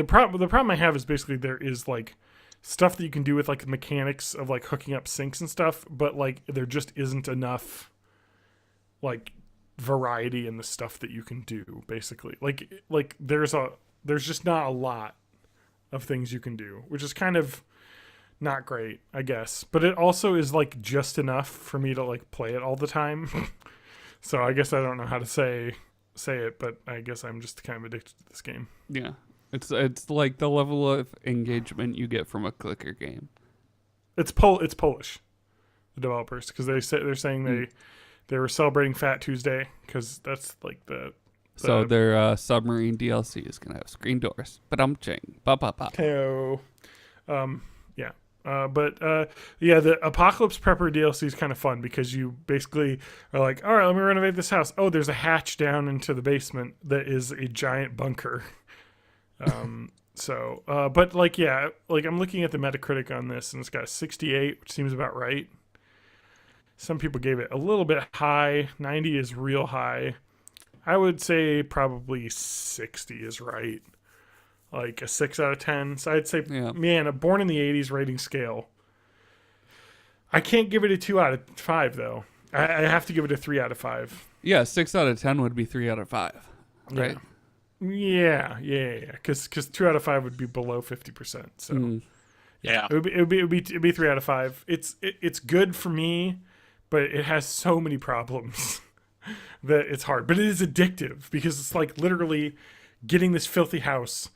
problem I have is basically there is like stuff that you can do with like the mechanics of like hooking up sinks and stuff, but like there just isn't enough like variety in the stuff that you can do. Basically, like there's just not a lot of things you can do, which is kind of not great, I guess. But it also is like just enough for me to like play it all the time. So I guess I don't know how to say it, but I guess I'm just kind of addicted to this game. Yeah. It's like the level of engagement you get from a clicker game. It's Polish, the developers, because they're saying they were celebrating Fat Tuesday because that's like the so their submarine DLC is gonna have screen doors. But I'm ching. Ba ba ba. Heyo. Yeah. The Apocalypse Prepper DLC is kind of fun because you basically are like, all right, let me renovate this house. Oh, there's a hatch down into the basement that is a giant bunker. But like, yeah, like I'm looking at the Metacritic on this and it's got a 68, which seems about right. Some people gave it a little bit high. 90 is real high. I would say probably 60 is right. Like a 6 out of 10. So I'd say, man, a Born in the 80s rating scale. I can't give it a 2 out of 5 though. I have to give it a 3 out of 5. Yeah, 6 out of 10 would be 3 out of 5. Right? Yeah. Because 2 out of 5 would be below 50%. So yeah, it would be 3 out of 5. It's good for me, but it has so many problems that it's hard. But it is addictive because it's like literally getting this filthy house,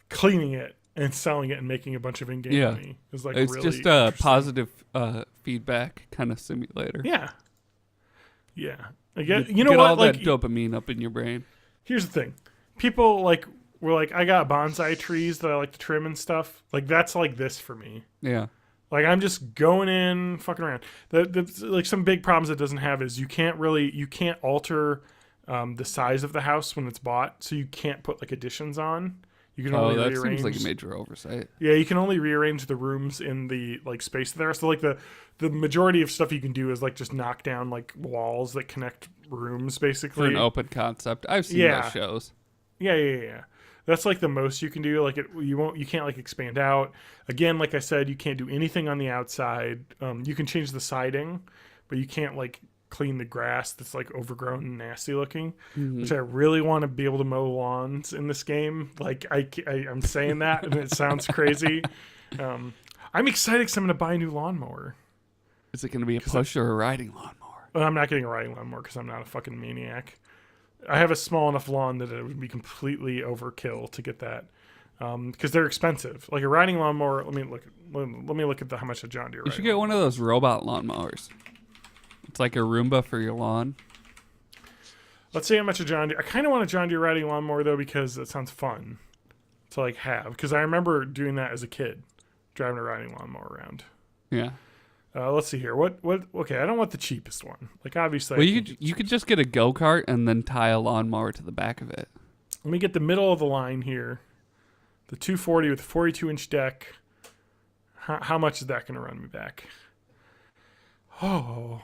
cleaning it, and selling it and making a bunch of in-game money. It's like it's really just a positive feedback kind of simulator. Yeah. You know get what? all Like, that dopamine up in your brain. here's the thing. People like were like, I got bonsai trees that I like to trim and stuff. Like that's like this for me. Yeah. Like I'm just going in, fucking around. The like some big problems it doesn't have is you can't alter the size of the house when it's bought, so you can't put like additions on. You can only that rearrange. seems like a major oversight. Yeah, you can only rearrange the rooms in the like space there. So like the majority of stuff you can do is like just knock down like walls that connect rooms, basically. For an open concept, I've seen those shows. Yeah. That's like the most you can do. Like you can't like expand out. Again, like I said, you can't do anything on the outside. You can change the siding, but you can't like clean the grass that's like overgrown and nasty looking, which I really want to be able to mow lawns in this game. Like I'm saying that and it sounds crazy. I'm excited because I'm going to buy a new lawnmower. Is it going to be a push or a riding lawnmower? Well, I'm not getting a riding lawnmower because I'm not a fucking maniac. I have a small enough lawn that it would be completely overkill to get that because they're expensive. Like a riding lawnmower. Let me look at how much a John Deere. You should get one of those robot lawnmowers. It's like a Roomba for your lawn. Let's see how much a John Deere. I kind of want a John Deere riding lawnmower though because it sounds fun to like have. Because I remember doing that as a kid, driving a riding lawnmower around. Yeah. Let's see here. What? Okay, I don't want the cheapest one. Like obviously. Well, you could just get a go-kart and then tie a lawnmower to the back of it. Let me get the middle of the line here. The 240 with a 42-inch deck. How much is that going to run me back? Oh.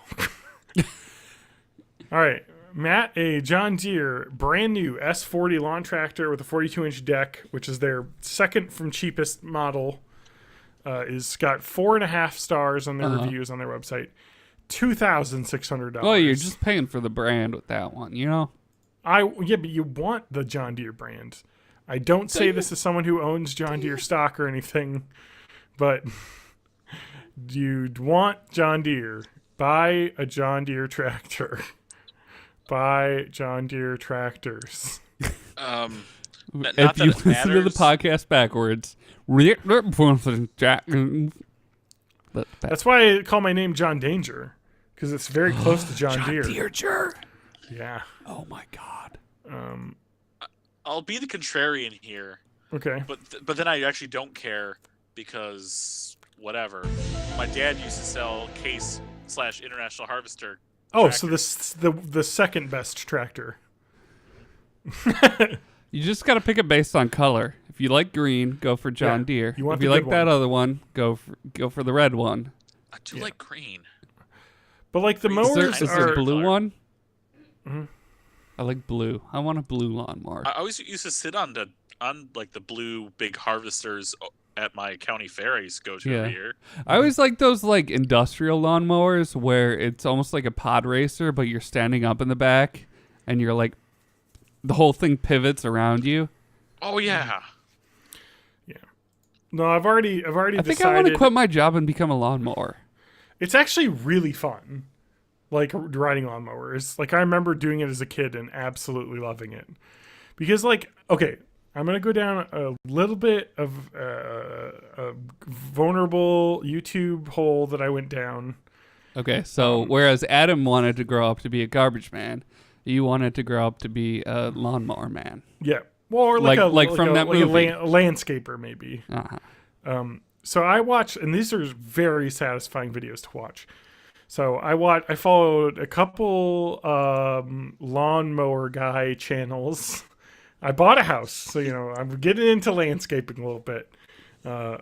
All right. Matt, a John Deere brand new S40 lawn tractor with a 42-inch deck, which is their second from cheapest model, is got 4.5 stars on their reviews on their website. $2,600. Well, you're just paying for the brand with that one, you know? But you want the John Deere brand. I don't say this as someone who owns John Deere stock or anything, but you'd want John Deere. Buy a John Deere tractor. Buy John Deere tractors. If you listen to the podcast backwards, that's why I call my name John Danger, because it's very close to John Deere. Danger. Yeah. Oh my God. I'll be the contrarian here. Okay. But then I actually don't care because whatever. My dad used to sell Case/International Harvester. Oh, tractors. so the second best tractor. You just got to pick it based on color. If you like green, go for John Deere. You want if you the like good that one. other one, go for the red one. I do like green. But like the Is mowers Is are- there a are. blue color. one? Mhm. I like blue. I want a blue lawnmower. I always used to sit on like the blue big harvesters at my county fair I used to go to Yeah. every year. I always like those like industrial lawnmowers where it's almost like a pod racer, but you're standing up in the back and you're like, the whole thing pivots around you. Oh yeah. No, I've already I think decided. I want to quit my job and become a lawnmower. It's actually really fun, like riding lawnmowers. Like I remember doing it as a kid and absolutely loving it, because like okay, I'm gonna go down a little bit of a vulnerable YouTube hole that I went down. Okay, so whereas Adam wanted to grow up to be a garbage man, you wanted to grow up to be a lawnmower man. Yeah, well, or like from that like movie. a landscaper maybe. Uh-huh. So I watch, and these are very satisfying videos to watch. So I followed a couple lawnmower guy channels. I bought a house, so I'm getting into landscaping a little bit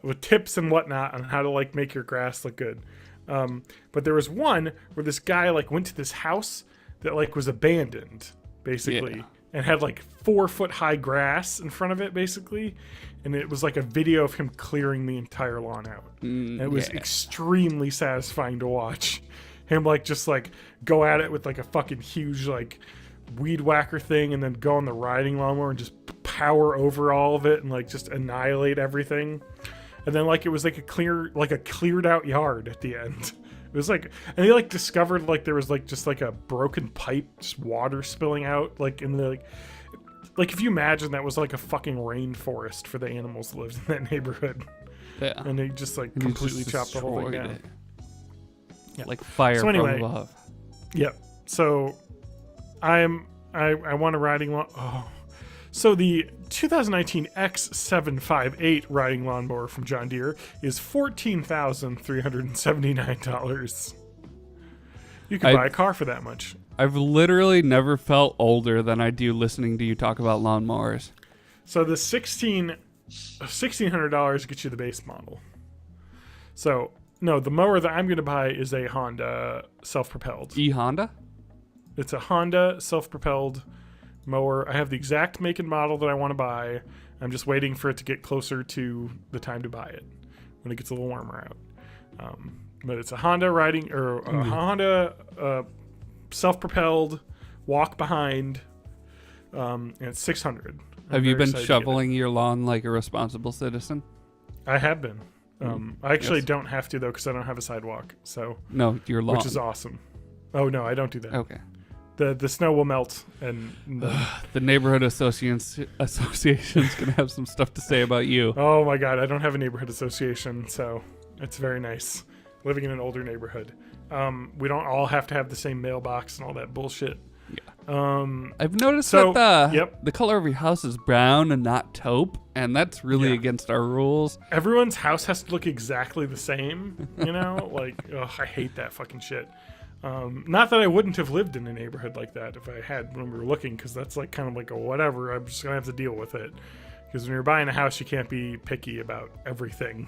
with tips and whatnot on how to like make your grass look good. But there was one where this guy like went to this house that like was abandoned basically, Yeah. and had like 4-foot high grass in front of it basically, and it was like a video of him clearing the entire lawn out. And it was yeah. extremely satisfying to watch him like just like go at it with like a fucking huge like weed whacker thing, and then go on the riding lawnmower and just power over all of it and like just annihilate everything. And then like it was like a cleared out yard at the end. It was like, and he like discovered like there was like just like a broken pipe, just water spilling out like in the like if you imagine that was like a fucking rainforest for the animals that lived in that neighborhood. Yeah. And they just like And he completely just chopped the whole thing destroyed down. it. Yeah. Like fire So anyway, from above. Yep. So I want a riding lawn. Oh. So the 2019 X758 riding lawnmower from John Deere is $14,379. You could buy a car for that much. I've literally never felt older than I do listening to you talk about lawnmowers. So the $1,600 gets you the base model. So no, the mower that I'm going to buy is a Honda self-propelled. E-Honda? It's a Honda self-propelled mower. I have the exact make and model that I want to buy. I'm just waiting for it to get closer to the time to buy it when it gets a little warmer out. But it's a Honda Honda self-propelled walk behind, and it's $600. Have you been shoveling your lawn like a responsible citizen? I have been. I actually Yes. don't have to though because I don't have a sidewalk. So No, your lawn. which is awesome. Oh no, I don't do that. Okay. The snow will melt and The neighborhood association's gonna have some stuff to say about you. oh my god, I don't have a neighborhood association, so it's very nice living in an older neighborhood. We don't all have to have the same mailbox and all that bullshit. I've noticed So, that yep. the color of your house is brown and not taupe, and that's really Yeah. against our rules. Everyone's house has to look exactly the same, like, ugh, I hate that fucking shit. Not that I wouldn't have lived in a neighborhood like that if I had when we were looking, because that's like kind of like a whatever, I'm just gonna have to deal with it. Because when you're buying a house, you can't be picky about everything.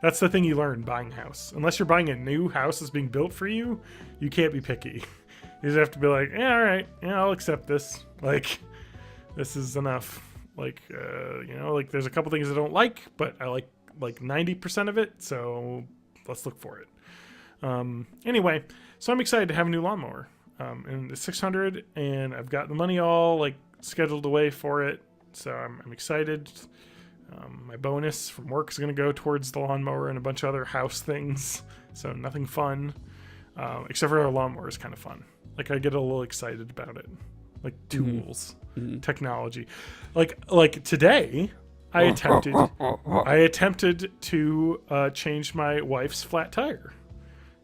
That's the thing you learn buying a house. Unless you're buying a new house that's being built for you, you can't be picky. You just have to be like, yeah, all right, yeah, I'll accept this. Like, this is enough. Like, like there's a couple things I don't like, but I like 90% of it, so let's look for it. Anyway, so I'm excited to have a new lawnmower. And it's $600, and I've got the money all like scheduled away for it, so I'm excited. My bonus from work is going to go towards the lawnmower and a bunch of other house things, so nothing fun. Except for our lawnmower is kind of fun. Like I get a little excited about it, like tools, technology. Like today, I attempted to change my wife's flat tire,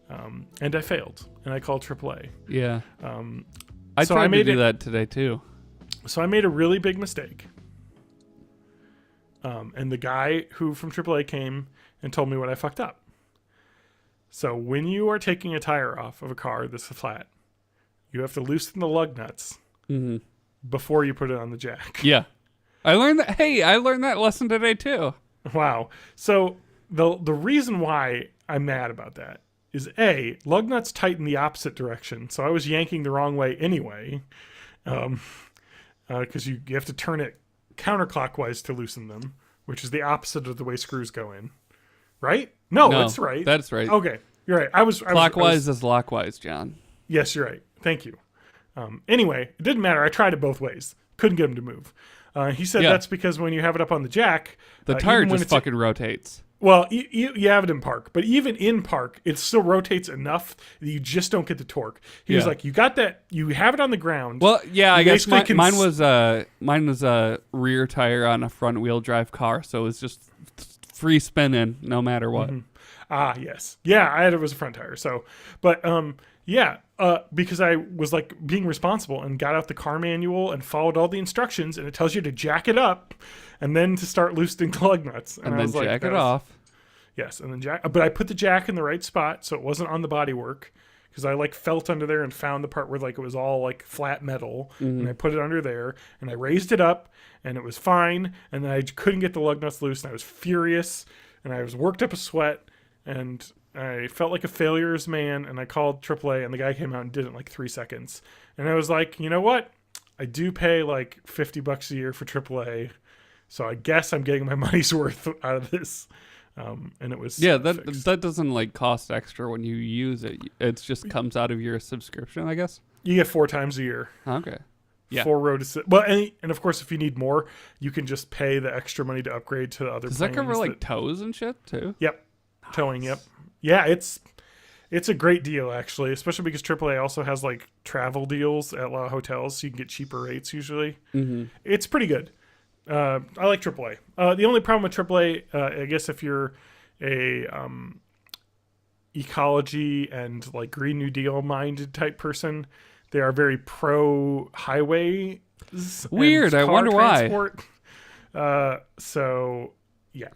and I failed. And I called AAA. Yeah. I so tried I to made do it- that today too. So I made a really big mistake. And the guy who from AAA came and told me what I fucked up. So when you are taking a tire off of a car that's flat, you have to loosen the lug nuts before you put it on the jack. Yeah. I learned that. Hey, I learned that lesson today too. Wow. So the reason why I'm mad about that is A, lug nuts tighten the opposite direction. So I was yanking the wrong way anyway. Because you have to turn it counterclockwise to loosen them, which is the opposite of the way screws go in. Right? No, that's right. That's right. Okay. You're right. I was Clockwise is lockwise, John. Yes, you're right. Thank you. Anyway, it didn't matter. I tried it both ways. Couldn't get him to move. He said that's because when you have it up on the jack, the tire just fucking rotates. Well, you have it in park, but even in park, it still rotates enough that you just don't get the torque. He was like, "You got that? You have it on the ground." Well, yeah, I guess mine was a rear tire on a front wheel drive car, so it was just free spinning no matter what. Mm-hmm. Ah, yes, yeah, I had it was a front tire. So, but because I was like being responsible and got out the car manual and followed all the instructions, and it tells you to jack it up and then to start loosening the lug nuts. And then jack it off. Yes, and then jack. But I put the jack in the right spot so it wasn't on the bodywork, because I like felt under there and found the part where like it was all like flat metal, and I put it under there and I raised it up and it was fine, and then I couldn't get the lug nuts loose and I was furious and I was worked up a sweat and I felt like a failures man, and I called AAA and the guy came out and did it in like 3 seconds. And I was like, you know what? I do pay like $50 a year for AAA, so I guess I'm getting my money's worth out of this. And it was that doesn't like cost extra when you use it. It just comes out of your subscription, I guess. You get 4 times a year. Okay. Yeah. 4 road assist. Well, and of course, if you need more, you can just pay the extra money to upgrade to the other. Does that cover like tows and shit too? Yep. Nice. Towing. Yep. Yeah, it's a great deal actually, especially because AAA also has like travel deals at a lot of hotels, so you can get cheaper rates usually. Mm-hmm. It's pretty good. I like AAA. The only problem with AAA, I guess, if you're a ecology and like Green New Deal minded type person, they are very pro highway. Weird. I wonder transport. Why. So yeah.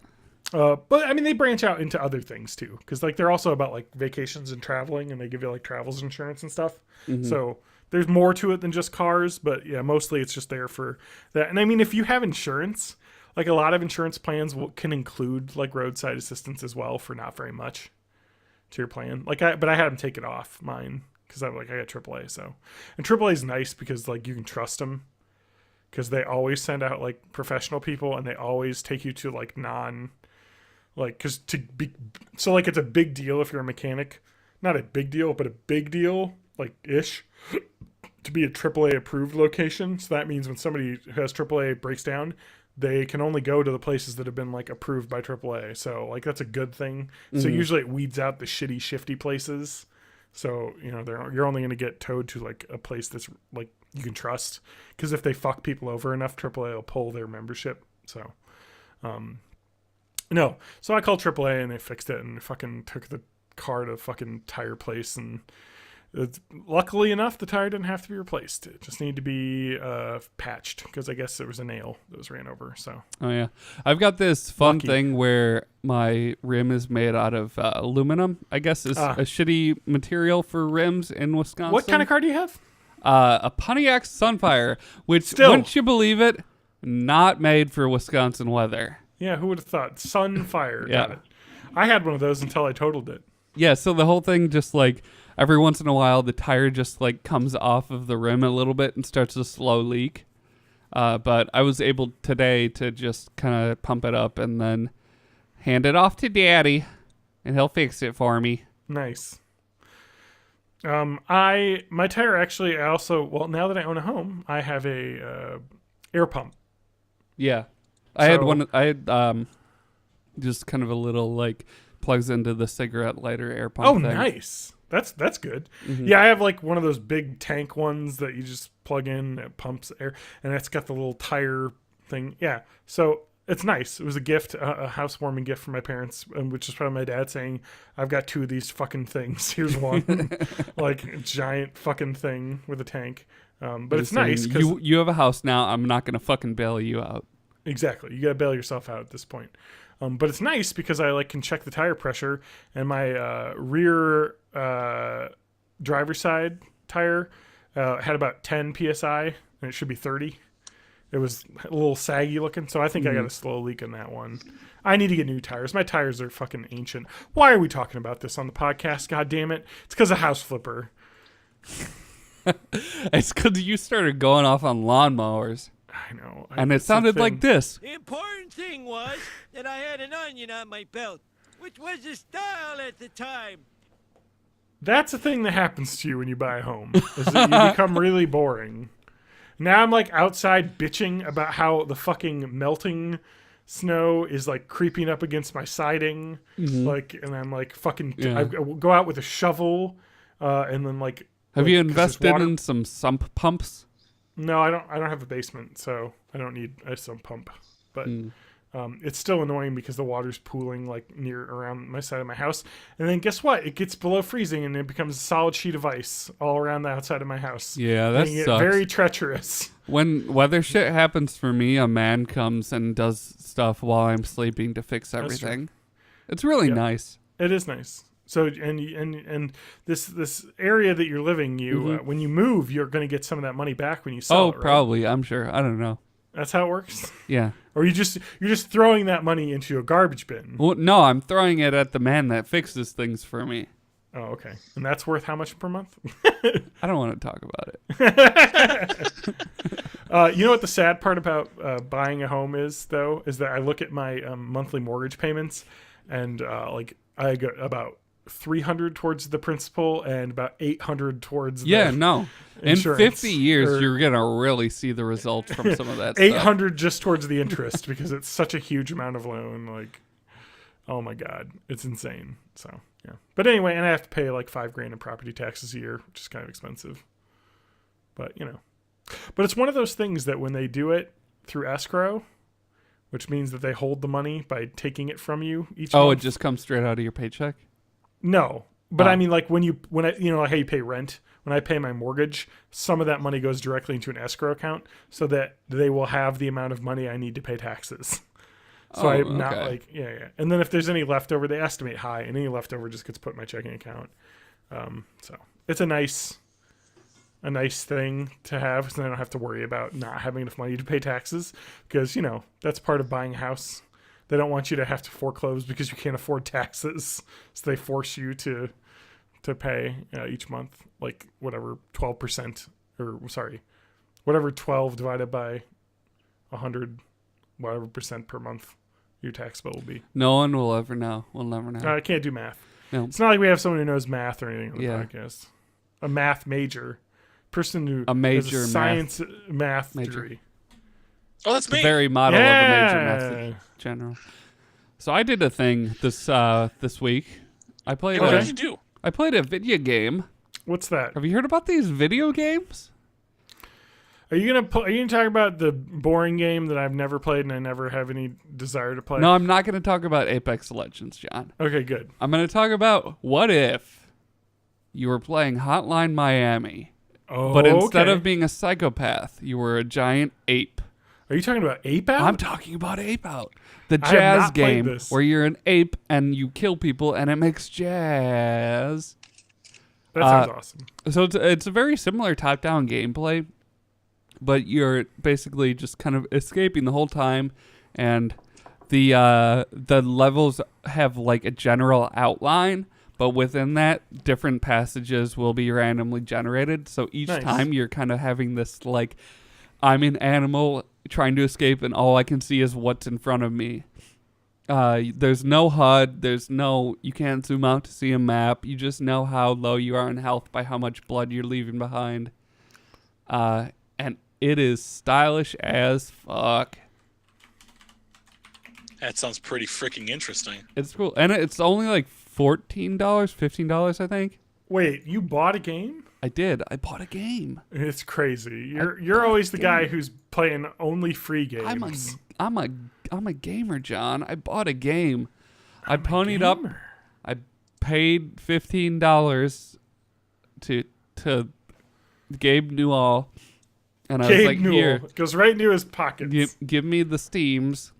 But I mean, they branch out into other things too, because like they're also about like vacations and traveling, and they give you like travels insurance and stuff. Mm-hmm. So there's more to it than just cars, but yeah, mostly it's just there for that. And I mean, if you have insurance, like a lot of insurance plans can include like roadside assistance as well for not very much to your plan. But I had them take it off mine because I got AAA. So, and AAA is nice because like you can trust them, because they always send out like professional people, and they always take you to like because so like it's a big deal if you're a mechanic, not a big deal, but a big deal like ish to be a AAA approved location. So that means when somebody who has AAA breaks down, they can only go to the places that have been like approved by AAA. So like that's a good thing. Mm-hmm. So usually it weeds out the shitty, shifty places. So you're only going to get towed to like a place that's like you can trust. Because if they fuck people over enough, AAA will pull their membership. So, no. So I called AAA and they fixed it and fucking took the car to fucking tire place, and luckily enough, the tire didn't have to be replaced. It just needed to be patched, because I guess there was a nail that was ran over. So. Oh yeah, I've got this fun thing where my rim is made out of aluminum. I guess is a shitty material for rims in Wisconsin. What kind of car do you have? A Pontiac Sunfire, which wouldn't you believe it, not made for Wisconsin weather. Yeah, who would have thought? Sunfire. Yeah. Got it. I had one of those until I totaled it. Yeah, so the whole thing just like every once in a while the tire just like comes off of the rim a little bit and starts a slow leak. But I was able today to just kind of pump it up and then hand it off to Daddy, and he'll fix it for me. Nice. My tire actually now that I own a home, I have a air pump. Yeah. I had just kind of a little like plugs into the cigarette lighter air pump. Oh, thing. Nice. That's good. Mm-hmm. Yeah, I have like one of those big tank ones that you just plug in, it pumps air, and it's got the little tire thing. Yeah. So it's nice. It was a gift, a housewarming gift from my parents, which is probably my dad saying, I've got 2 of these fucking things. Here's one. Like a giant fucking thing with a tank. But it's nice because you have a house now. I'm not going to fucking bail you out. Exactly. You got to bail yourself out at this point. But it's nice because I can check the tire pressure, and my rear driver's side tire had about 10 PSI, and it should be 30. It was a little saggy looking, so I think I got a slow leak on that one. I need to get new tires. My tires are fucking ancient. Why are we talking about this on the podcast? God damn it! It's because of House Flipper. It's because you started going off on lawnmowers, I know, and it it's a sounded like thing. this. The important thing was that I had an onion on my belt, which was the style at the time. That's a thing that happens to you when you buy a home. Is that you become really boring. Now I'm like outside bitching about how the fucking melting snow is like creeping up against my siding, like, and I'm like fucking. Yeah. I go out with a shovel, and then like. Have you 'cause there's invested water- in some sump pumps? No, I don't. I don't have a basement, so I don't need a sump pump. But it's still annoying because the water's pooling like near around my side of my house, and then guess what? It gets below freezing and it becomes a solid sheet of ice all around the outside of my house. Yeah, that making it sucks. very treacherous. When weather shit happens for me, a man comes and does stuff while I'm sleeping to fix true. everything. It's really Yep. nice. It is nice. So and this area that you're living, when you move, you're going to get some of that money back when you sell Oh, it. Right? probably. I'm sure. I don't know. That's how it works. Yeah. Or you're just throwing that money into a garbage bin. Well, no, I'm throwing it at the man that fixes things for me. Oh, okay. And that's worth how much per month? I don't want to talk about it. You know what the sad part about buying a home is, though, is that I look at my monthly mortgage payments, and like I got about 300 towards the principal and about 800 towards Yeah, the no. In insurance, 50 years, or you're going to really see the results from some of that stuff. 800 just towards the interest because it's such a huge amount of loan. Like, oh my God, it's insane. So, yeah. But anyway, and I have to pay like $5,000 in property taxes a year, which is kind of expensive. But, but it's one of those things that when they do it through escrow, which means that they hold the money by taking it from you each Oh, month. it just comes straight out of your paycheck? No, but Oh. I mean, like when I, like how you pay rent, when I pay my mortgage, some of that money goes directly into an escrow account so that they will have the amount of money I need to pay taxes. So Oh, I'm not okay. like, yeah. And then if there's any leftover, they estimate high, and any leftover just gets put in my checking account. So it's a nice thing to have, so I don't have to worry about not having enough money to pay taxes, because that's part of buying a house. They don't want you to have to foreclose because you can't afford taxes, so they force you to pay each month, like whatever 12%, or sorry, whatever 12 divided by 100, whatever percent per month your tax bill will be. No one will ever know. We'll never know. I can't do math. No. It's not like we have someone who knows math or anything on the Yeah. podcast. A math major, person who A major has a math science math major. degree. Oh, that's The me. very model of a major Yeah. method general. So I did a thing this week. I played What Okay. did you do? I played a video game. What's that? Have you heard about these video games? Are you gonna talk about the boring game that I've never played and I never have any desire to play? No, I'm not going to talk about Apex Legends, John. Okay, good. I'm going to talk about what if you were playing Hotline Miami, Oh, but instead okay. of being a psychopath, you were a giant ape. Are you talking about Ape Out? I'm talking about Ape Out, the I have jazz not played game this. where you're an ape and you kill people and it makes jazz. That sounds awesome. So it's a very similar top-down gameplay, but you're basically just kind of escaping the whole time, and the levels have like a general outline, but within that, different passages will be randomly generated. So each Nice. time you're kind of having this like, I'm an animal trying to escape, and all I can see is what's in front of me. There's no HUD. You can't zoom out to see a map. You just know how low you are in health by how much blood you're leaving behind. And it is stylish as fuck. That sounds pretty freaking interesting. It's cool. And it's only like $14, $15, I think. Wait, you bought a game? I did. I bought a game. It's crazy. You're always the guy who's playing only free games. I'm a gamer, John. I bought a game. I ponied up. Gamer. I paid $15 to Gabe Newell, and I was Gabe like, Newell. "Here, It goes right into his pockets. give me the Steams,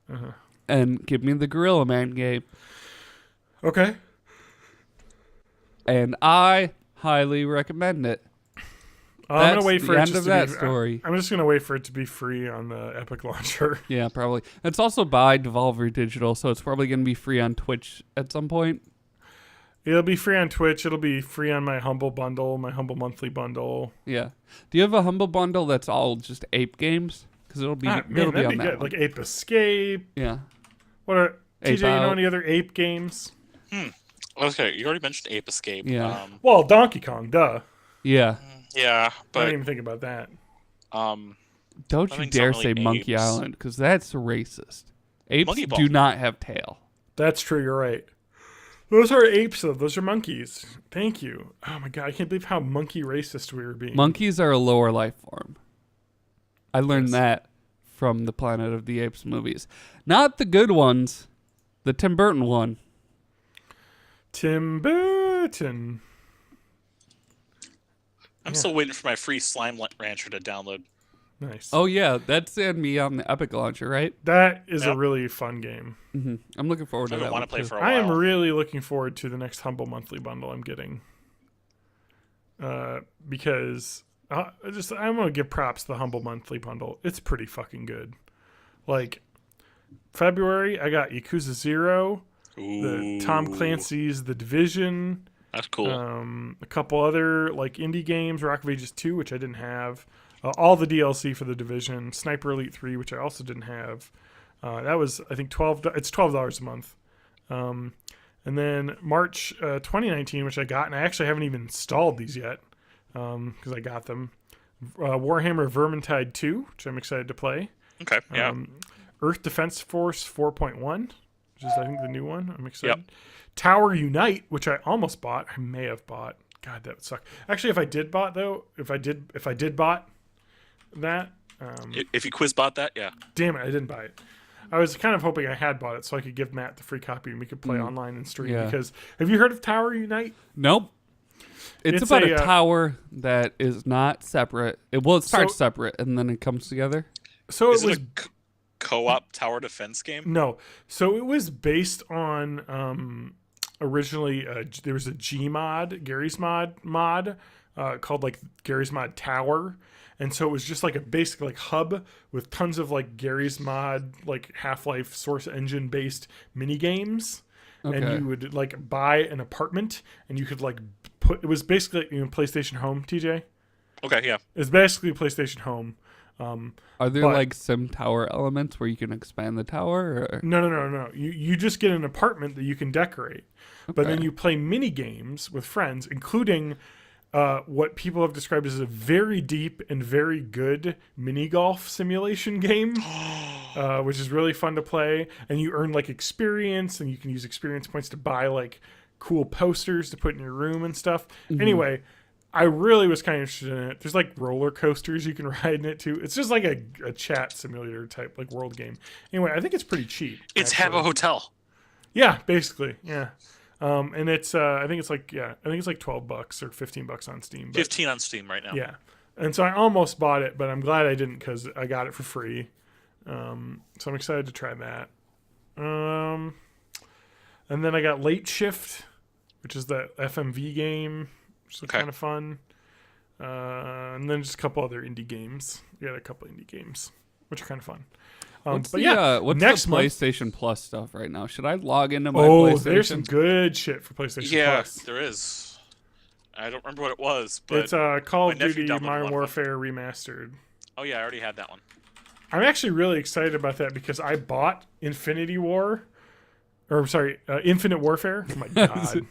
Uh-huh. and give me the Gorilla Man game." I'm gonna wait for the it end just of to that be, story. I'm just gonna wait for it to be free on the Epic launcher. Yeah, probably. It's also by Devolver Digital, so it's probably going to be free on Twitch at some point. It'll be free on Twitch. It'll be free on my Humble bundle, my Humble monthly bundle. Yeah. Do you have a Humble bundle that's all just Ape games? Because it'll be Man, it'll be that'd on be that good. one. Like Ape Escape. Yeah. What are Ape TJ? You know Out. any other Ape games? Okay, you already mentioned Ape Escape. Yeah. Well, Donkey Kong, duh. Yeah. Yeah, I but didn't even think about that. um, Don't you Nothing's dare not say really Monkey apes. Island, because that's racist. Apes Monkey Ball. do not have tail. That's true. You're right. Those are apes, though. Those are monkeys. Thank you. Oh my god, I can't believe how monkey racist we were being. Monkeys are a lower life form. I learned Yes. that from the Planet of the Apes movies. Not the good ones. The Tim Burton one. Tim Burton. I'm still waiting for my free Slime Rancher to download. Nice. Oh, yeah. That's me on the Epic Launcher, right? That is a Yep. really fun game. I'm looking forward to I that don't one, want to play too. for a I while. am really looking forward to the next Humble monthly bundle I'm getting. Because I'm going to give props to the Humble monthly bundle. It's pretty fucking good. Like, February, I got Yakuza 0, the Tom Ooh, Clancy's The Division, That's cool. a couple other like indie games, Rock of Ages 2, which I didn't have, all the DLC for The Division, Sniper Elite 3, which I also didn't have. That was, I think, It's $12 a month. And then March 2019, which I got, and I actually haven't even installed these yet because I got them. Warhammer Vermintide 2, which I'm excited to play. Okay, yeah. Earth Defense Force 4.1, which is I think the new one. I'm excited. Yep. Tower Unite, which I almost bought. I may have bought. God, that would suck. Actually, if I did bought that, If you quiz bot that, yeah. damn it, I didn't buy it. I was kind of hoping I had bought it so I could give Matt the free copy and we could play online and stream. Yeah. Because have you heard of Tower Unite? Nope. It's It's about a, a tower that is not separate. It starts separate and then it comes together. So Is it was it a co-op tower defense game? no. So it was based on originally there was a Gmod, Gary's mod called like Gary's Mod Tower. And so it was just like a basic like hub with tons of like Gary's Mod, like Half-Life Source Engine based mini games. Okay. And you would like buy an apartment and you could like it was basically PlayStation Home, TJ. Okay, yeah. It's basically PlayStation Home. Are there but- like sim tower elements where you can expand the tower? Or? No. You just get an apartment that you can decorate. But then Okay. you play mini games with friends, including what people have described as a very deep and very good mini golf simulation game, which is really fun to play. And you earn like experience, and you can use experience points to buy like cool posters to put in your room and stuff. Anyway, I really was kind of interested in it. There's like roller coasters you can ride in it too. It's just like a chat simulator type like world game. Anyway, I think it's pretty cheap. It's actually. Habbo Hotel. Yeah, basically, yeah. And it's I think it's like $12 or $15 on Steam. But, 15 on Steam right now. yeah, and so I almost bought it, but I'm glad I didn't because I got it for free. So I'm excited to try that. And then I got Late Shift, which is that FMV game, which is Okay. kind of fun. And then just a couple other indie games. We got a couple indie games, which are kind of fun. What's but the, yeah, what's next the month. PlayStation Plus stuff right now? Should I log into my Oh, PlayStation? there's some good shit for PlayStation Yeah, Plus. there is. I don't remember what it was, but It's Call my of nephew Duty downloaded Modern one. Warfare Remastered. oh yeah, I already had that one. I'm actually really excited about that because I bought Infinity War. Or, I'm sorry, Infinite Warfare. Oh my god.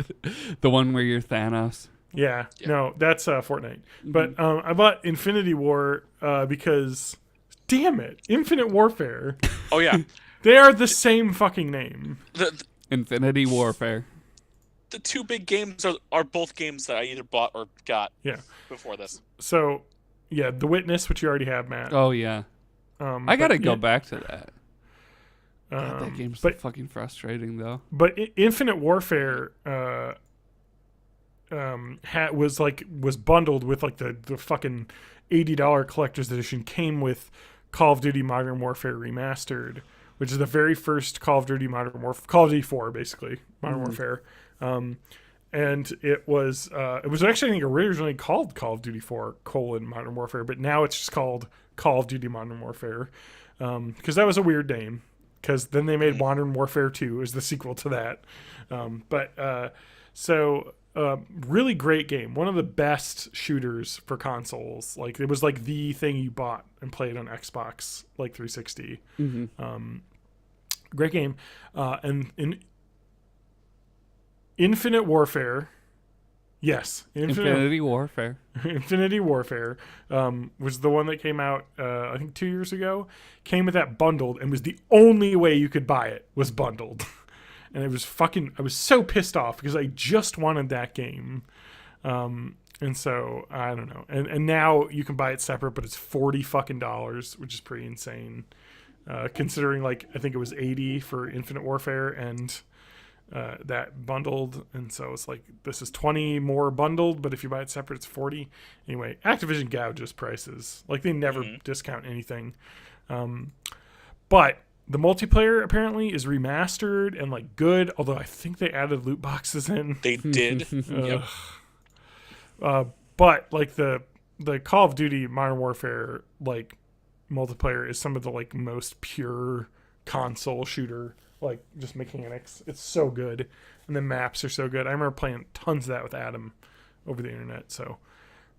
The one where you're Thanos. Yeah, no, that's Fortnite. But I bought Infinity War because, damn it, Infinite Warfare. Oh yeah, They are the same fucking name. the Infinity Warfare. the two big games are both games that I either bought or got Yeah. before this. So, yeah, The Witness, which you already have, Matt. Oh yeah. I gotta go back to that. God, that game's but fucking frustrating though. But Infinite Warfare was bundled with like the fucking $80 collector's edition. Came with Call of Duty Modern Warfare Remastered, which is the very first Call of Duty Modern Warfare, Call of Duty 4 basically, Modern Warfare. and it was actually, I think, originally called Call of Duty 4 Modern Warfare, but now it's just called Call of Duty Modern Warfare, because that was a weird name. Because then they made Modern Warfare 2 as the sequel to that. Really great game. One of the best shooters for consoles. Like, it was like the thing you bought and played on Xbox, like 360. Great game. And in Infinite Warfare. Yes. Infinity Warfare. Infinity Warfare was the one that came out, I think 2 years ago. Came with that bundled and was the only way you could buy it was bundled. And it was I was so pissed off because I just wanted that game. And so, I don't know. And now you can buy it separate, but it's $40, which is pretty insane. Considering, like, I think it was $80 for Infinite Warfare and that bundled, and so it's like this is $20 more bundled, but if you buy it separate it's $40. Anyway, Activision gouges prices. Like, they never discount anything. But the multiplayer apparently is remastered and like good, although I think they added loot boxes in. They did. Yep. But like the Call of Duty Modern Warfare like multiplayer is some of the like most pure console shooter, like just mechanics. It's so good, and the maps are so good. I remember playing tons of that with Adam over the internet. So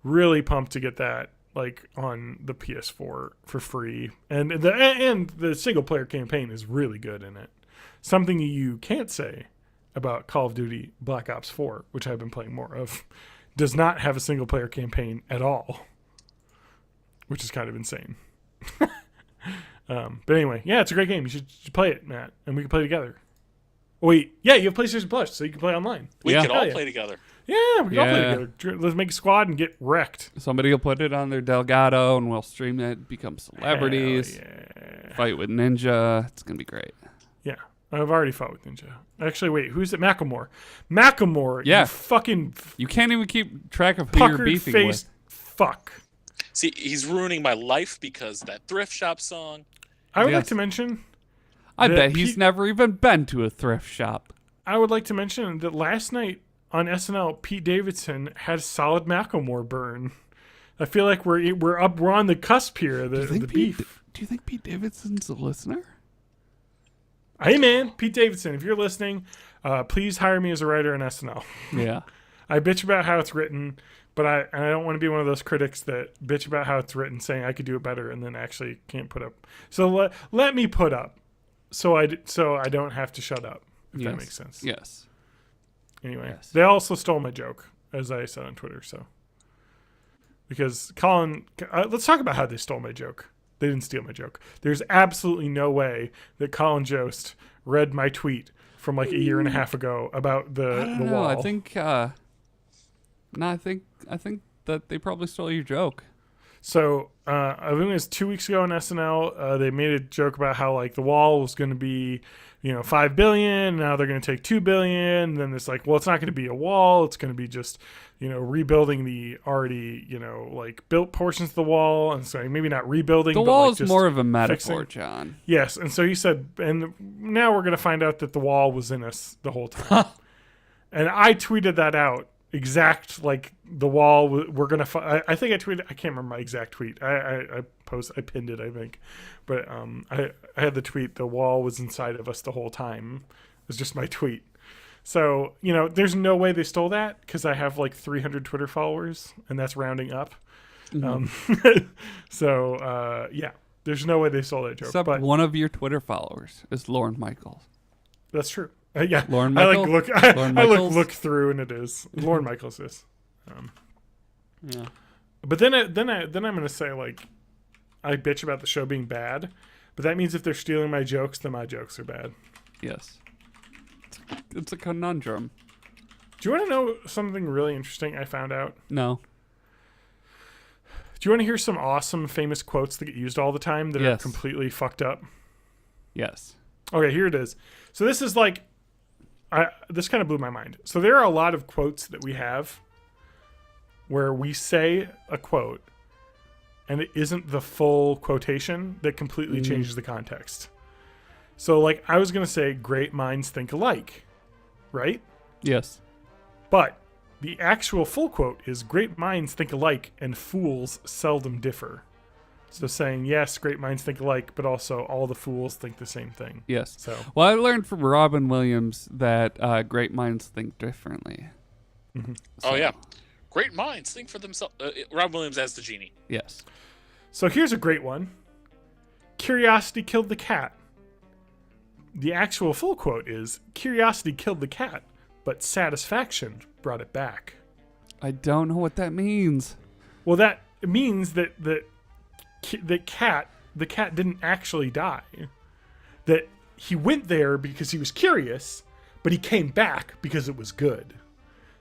really pumped to get that like on the PS4 for free, and the single player campaign is really good in it. Something you can't say about Call of Duty Black Ops 4, which I've been playing more of, does not have a single player campaign at all, which is kind of insane. But anyway, yeah, it's a great game. You should play it, Matt, and we can play together. Wait, yeah, you have PlayStation Plus, so you can play online. We can all play together. Yeah, we can all play together. Let's make a squad and get wrecked. Somebody will put it on their Delgado, and we'll stream it, become celebrities, fight with Ninja. It's going to be great. Yeah, I've already fought with Ninja. Actually, wait, who's it? Macklemore. Macklemore, yeah. You fucking... You can't even keep track of who you're beefing with. Fuck. See, he's ruining my life because that thrift shop song. I would like to mention... I bet he's never even been to a thrift shop. I would like to mention that last night on SNL, Pete Davidson had a solid Macklemore burn. I feel like we're on the cusp here. The beef. Do you think Pete Davidson's a listener? Hey man, Pete Davidson, if you're listening, please hire me as a writer on SNL. Yeah. I bitch about how it's written, but I don't want to be one of those critics that bitch about how it's written, saying I could do it better, and then actually can't put up. So let me put up, so I don't have to shut up. If that makes sense. Yes. Anyway, They also stole my joke, as I said on Twitter. So because Colin, let's talk about how they stole my joke. They didn't steal my joke. There's absolutely no way that Colin Jost read my tweet from like a year and a half ago about the wall. I think. I think that they probably stole your joke. So I think it was 2 weeks ago on SNL. They made a joke about how like the wall was going to be, $5 billion. Now they're going to take $2 billion. And then it's like, well, it's not going to be a wall. It's going to be just, rebuilding the already, like built portions of the wall. And so maybe not rebuilding. The but wall like is just more of a metaphor, fixing. John. Yes, and so he said, and now we're going to find out that the wall was in us the whole time. And I tweeted that out. Exact, like the wall we're gonna I think I tweeted, I can't remember my exact tweet. I pinned it, I think, but I had the tweet, the wall was inside of us the whole time. It was just my tweet. So there's no way they stole that, because I have like 300 Twitter followers, and that's rounding up. So yeah, there's no way they stole that joke. Except but one of your Twitter followers is Lauren Michaels. That's true. Yeah, Lauren Michaels. I look through, and it is Lauren Michaels is. Yeah. But then I'm gonna say, like, I bitch about the show being bad, but that means if they're stealing my jokes, then my jokes are bad. Yes. It's a conundrum. Do you want to know something really interesting I found out? No. Do you want to hear some awesome, famous quotes that get used all the time that are completely fucked up? Yes. Okay, here it is. So this is like, this kind of blew my mind. So there are a lot of quotes that we have where we say a quote and it isn't the full quotation that completely changes the context. So like I was going to say, great minds think alike, right? Yes. But the actual full quote is, "Great minds think alike, and fools seldom differ." So saying, yes, great minds think alike, but also all the fools think the same thing. Yes. So Well, I learned from Robin Williams that great minds think differently. Oh yeah, great minds think for themselves. Rob Williams as the genie. Yes. So here's a great one. Curiosity killed the cat. The actual full quote is, "Curiosity killed the cat, but satisfaction brought it back." I don't know what that means. Well, that means that the cat didn't actually die. That he went there because he was curious, but he came back because it was good.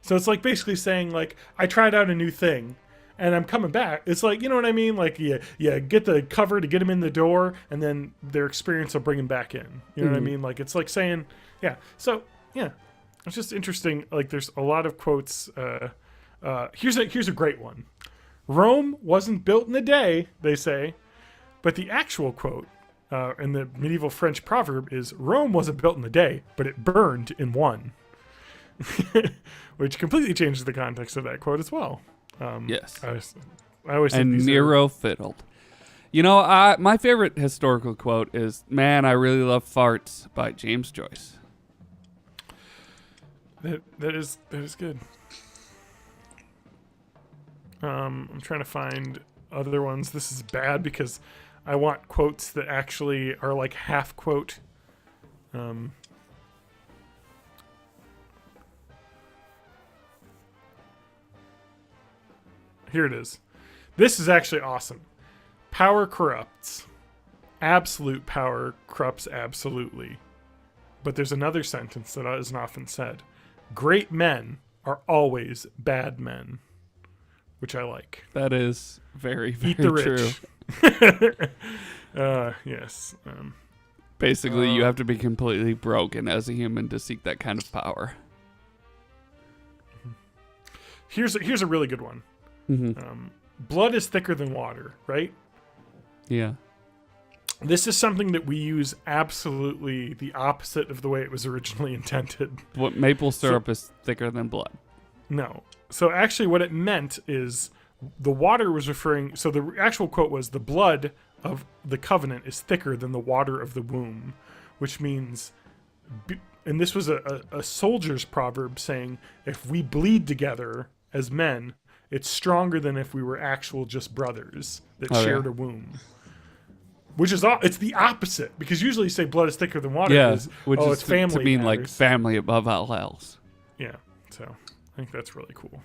So it's like basically saying, like, I tried out a new thing and I'm coming back. It's like, you know what I mean? Like, you get the cover to get him in the door, and then their experience will bring him back in. You know what I mean? Like, it's like saying, yeah. So, yeah. It's just interesting. Like, there's a lot of quotes. Here's a great one. "Rome wasn't built in a day," they say. But the actual quote in the medieval French proverb is, "Rome wasn't built in a day, but it burned in one." Which completely changes the context of that quote as well. Yes. I always think And these Nero fiddled. You know, my favorite historical quote is, "Man, I really love farts" by James Joyce. that is good. I'm trying to find other ones. This is bad because I want quotes that actually are like half quote. Here it is. This is actually awesome. "Power corrupts. Absolute power corrupts absolutely." But there's another sentence that isn't often said. "Great men are always bad men," which I like. That is very, very Eat the true. rich. Yes. Basically, you have to be completely broken as a human to seek that kind of power. Here's a really good one. Blood is thicker than water, right? Yeah. This is something that we use absolutely the opposite of the way it was originally intended. What maple syrup is thicker than blood? No. So actually what it meant is the water was referring... So the actual quote was, "The blood of the covenant is thicker than the water of the womb," which means... And this was a soldier's proverb saying, if we bleed together as men, it's stronger than if we were actual just brothers that shared a womb. Which is it's the opposite, because usually you say blood is thicker than water. Yeah, Is, which is it's family to mean matters. like family above all else. Yeah, so I think that's really cool.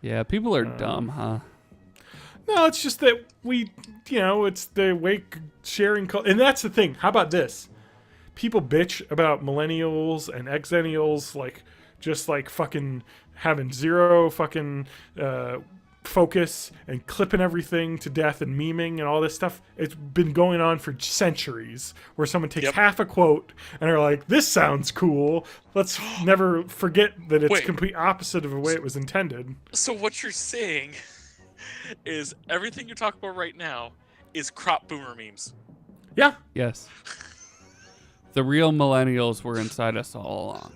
Yeah, people are dumb, huh? No, it's just that it's the way sharing, and that's the thing. How about this? People bitch about millennials and exennials, just fucking having zero fucking focus and clipping everything to death and memeing and all this stuff. It's been going on for centuries, where someone takes half a quote and are like, "This sounds cool. Let's never forget that it's complete opposite of the way it was intended." So what you're saying is everything you're talking about right now is crop boomer memes. Yeah. Yes. The real millennials were inside us all along.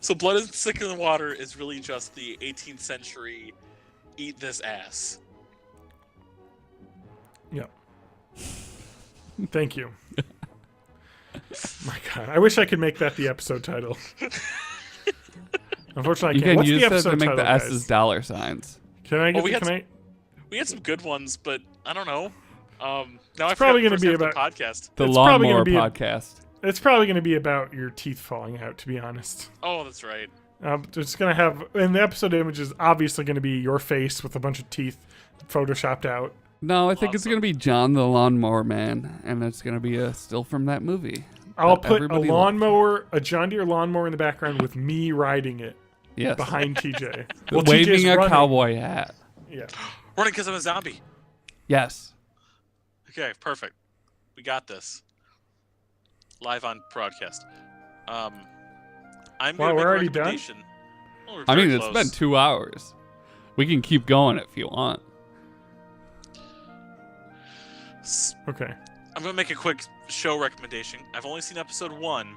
So blood is thicker than water is really just the 18th century eat this ass. Yeah. Thank you. My God, I wish I could make that the episode title. Unfortunately, I can't. You can What's use the it episode to make title, the guys? S's dollar signs. Can I get? We had some good ones, but I don't know. Now I probably going to be the about podcast. The It's probably Lawnmower gonna be Podcast. It's probably going to be about your teeth falling out, to be honest. Oh, that's right. It's going to have, and the episode image is obviously going to be your face with a bunch of teeth photoshopped out. No, I think it's going to be John the Lawnmower Man, and it's going to be a still from that movie. I'll that put a everybody lawnmower, a John Deere lawnmower in the background with me riding it Yes. behind TJ. Waving TJ's a running. cowboy hat. Yeah. Running because I'm a zombie. Yes. Okay, perfect. We got this. Live on broadcast. I'm Wow, gonna we're make a already done? recommendation. Well, we're I mean, very it's close. been 2 hours. We can keep going if you want. Okay. I'm gonna make a quick show recommendation. I've only seen episode 1,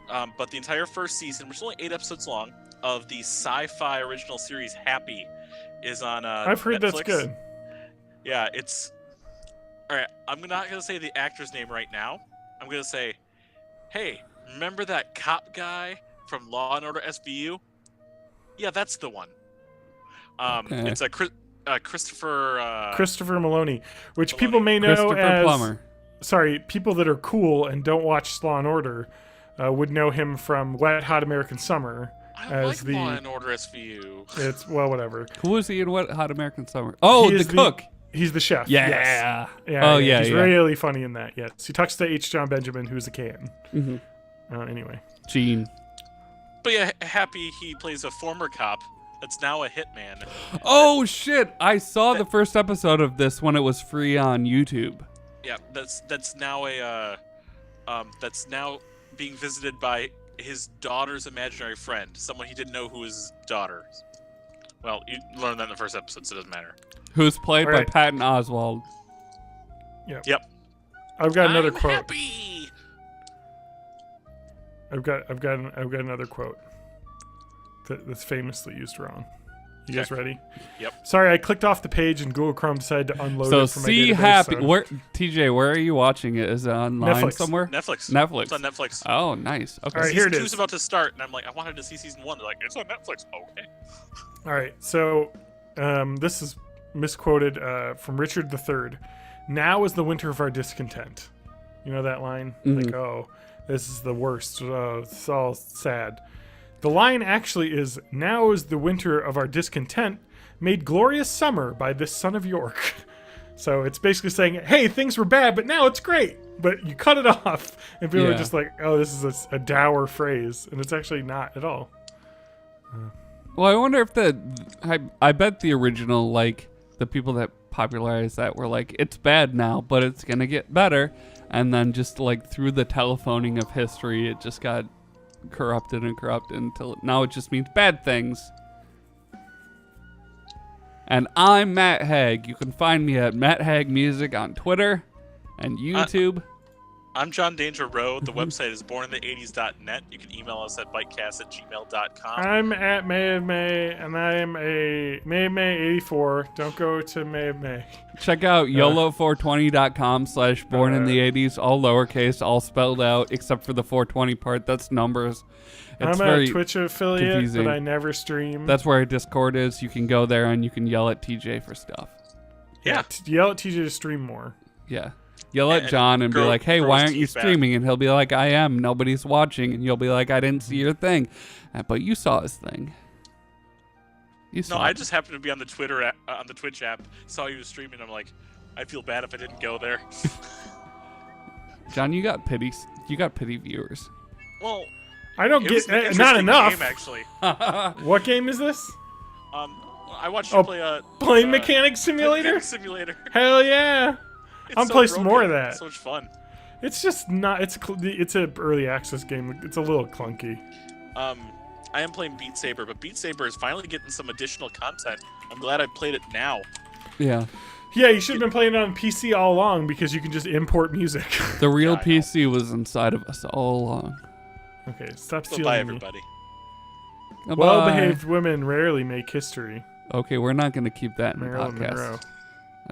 But the entire first season, which is only 8 episodes long, of the sci-fi original series Happy, is on I've heard Netflix. that's good. Yeah, it's all right. I'm not gonna say the actor's name right now. I'm gonna say, hey, remember that cop guy from Law and Order SVU? Yeah, that's the one. Okay. It's a Christopher. Christopher Maloney, which Maloney. people may know Christopher as Plummer. sorry, people that are cool and don't watch Law and Order would know him from Wet Hot American Summer. I as like Law and Order SVU. It's well, whatever. Who was he in What Hot American Summer? Oh, He the is cook. He's the chef. Yeah. Yes. Oh, yeah, He's yeah. really funny in that. Yes. He talks to H. John Benjamin, who's a can. Mm-hmm. Anyway. Gene. But yeah, Happy, he plays a former cop that's now a hitman. Oh shit! I saw the first episode of this when it was free on YouTube. Yeah, that's now that's now being visited by his daughter's imaginary friend, someone he didn't know who was his daughter. Well, you learned that in the first episode, so it doesn't matter. Who's played All by right. Patton Oswalt. Yep. I've got another I'm quote. Happy. I've got another quote that's famously used wrong. You guys ready? Yep. Sorry, I clicked off the page and Google Chrome decided to unload So it from my see database. happy. so- Where TJ? Where are you watching it? Is it online Netflix. somewhere? Netflix. Netflix. It's on Netflix. Oh, nice. Okay. All right, here Season it 2 is. is about to start, and I'm like, I wanted to see season 1. They're like, it's on Netflix. Okay. All right, so this is misquoted from Richard III. Now is the winter of our discontent. You know that line? Like, oh, this is the worst. Oh, it's all sad. The line actually is, now is the winter of our discontent, made glorious summer by this son of York. So it's basically saying, hey, things were bad, but now it's great. But you cut it off, and people are Yeah. just like, oh, this is a dour phrase. And it's actually not at all. Well, I wonder if I bet the original, like, the people that popularized that were like, it's bad now, but it's gonna get better. And then just, like, through the telephoning of history, it just got corrupted until now it just means bad things. And I'm Matt Haig. You can find me at Matt Haig Music on Twitter and YouTube. I'm John Danger Rowe. The website is bornintheeighties.net. You can email us at bitecast@gmail.com. I'm at May of May, and I am a May of May 84. Don't go to May of May. Check out YOLO420.com/born in the 80s, all lowercase, all spelled out, except for the 420 part. That's numbers. It's I'm very a Twitch affiliate, confusing. but I never stream. That's where our Discord is. You can go there and you can yell at TJ for stuff. Yeah. Yell at TJ to stream more. Yeah. Yell at And John and be grow- like, hey, grow why his aren't you teeth back. streaming? And he'll be like, I am. Nobody's watching. And you'll be like, I didn't see your thing. But you saw his thing. You saw No, I it. just happened to be on the on the Twitch app, saw you streaming. I'm like, I feel bad if I didn't go there. John, you got pity viewers. Well, I don't it was get an not interesting enough. game, actually. What game is this? I watched you Oh, play a Plane Mechanic Simulator? Simulator. Hell yeah! It's I'll so play some broken. more of that. It's so much fun. It's just not. It's an early access game. It's a little clunky. I am playing Beat Saber, but Beat Saber is finally getting some additional content. I'm glad I played it now. Yeah. Yeah, you should have been playing it on PC all along because you can just import music. The real Yeah, I know. PC was inside of us all along. Okay, stop So stealing bye, me. everybody. Goodbye. Well-behaved women rarely make history. Okay, we're not going to keep that in the Marilyn podcast. Monroe.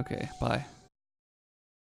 Okay, bye.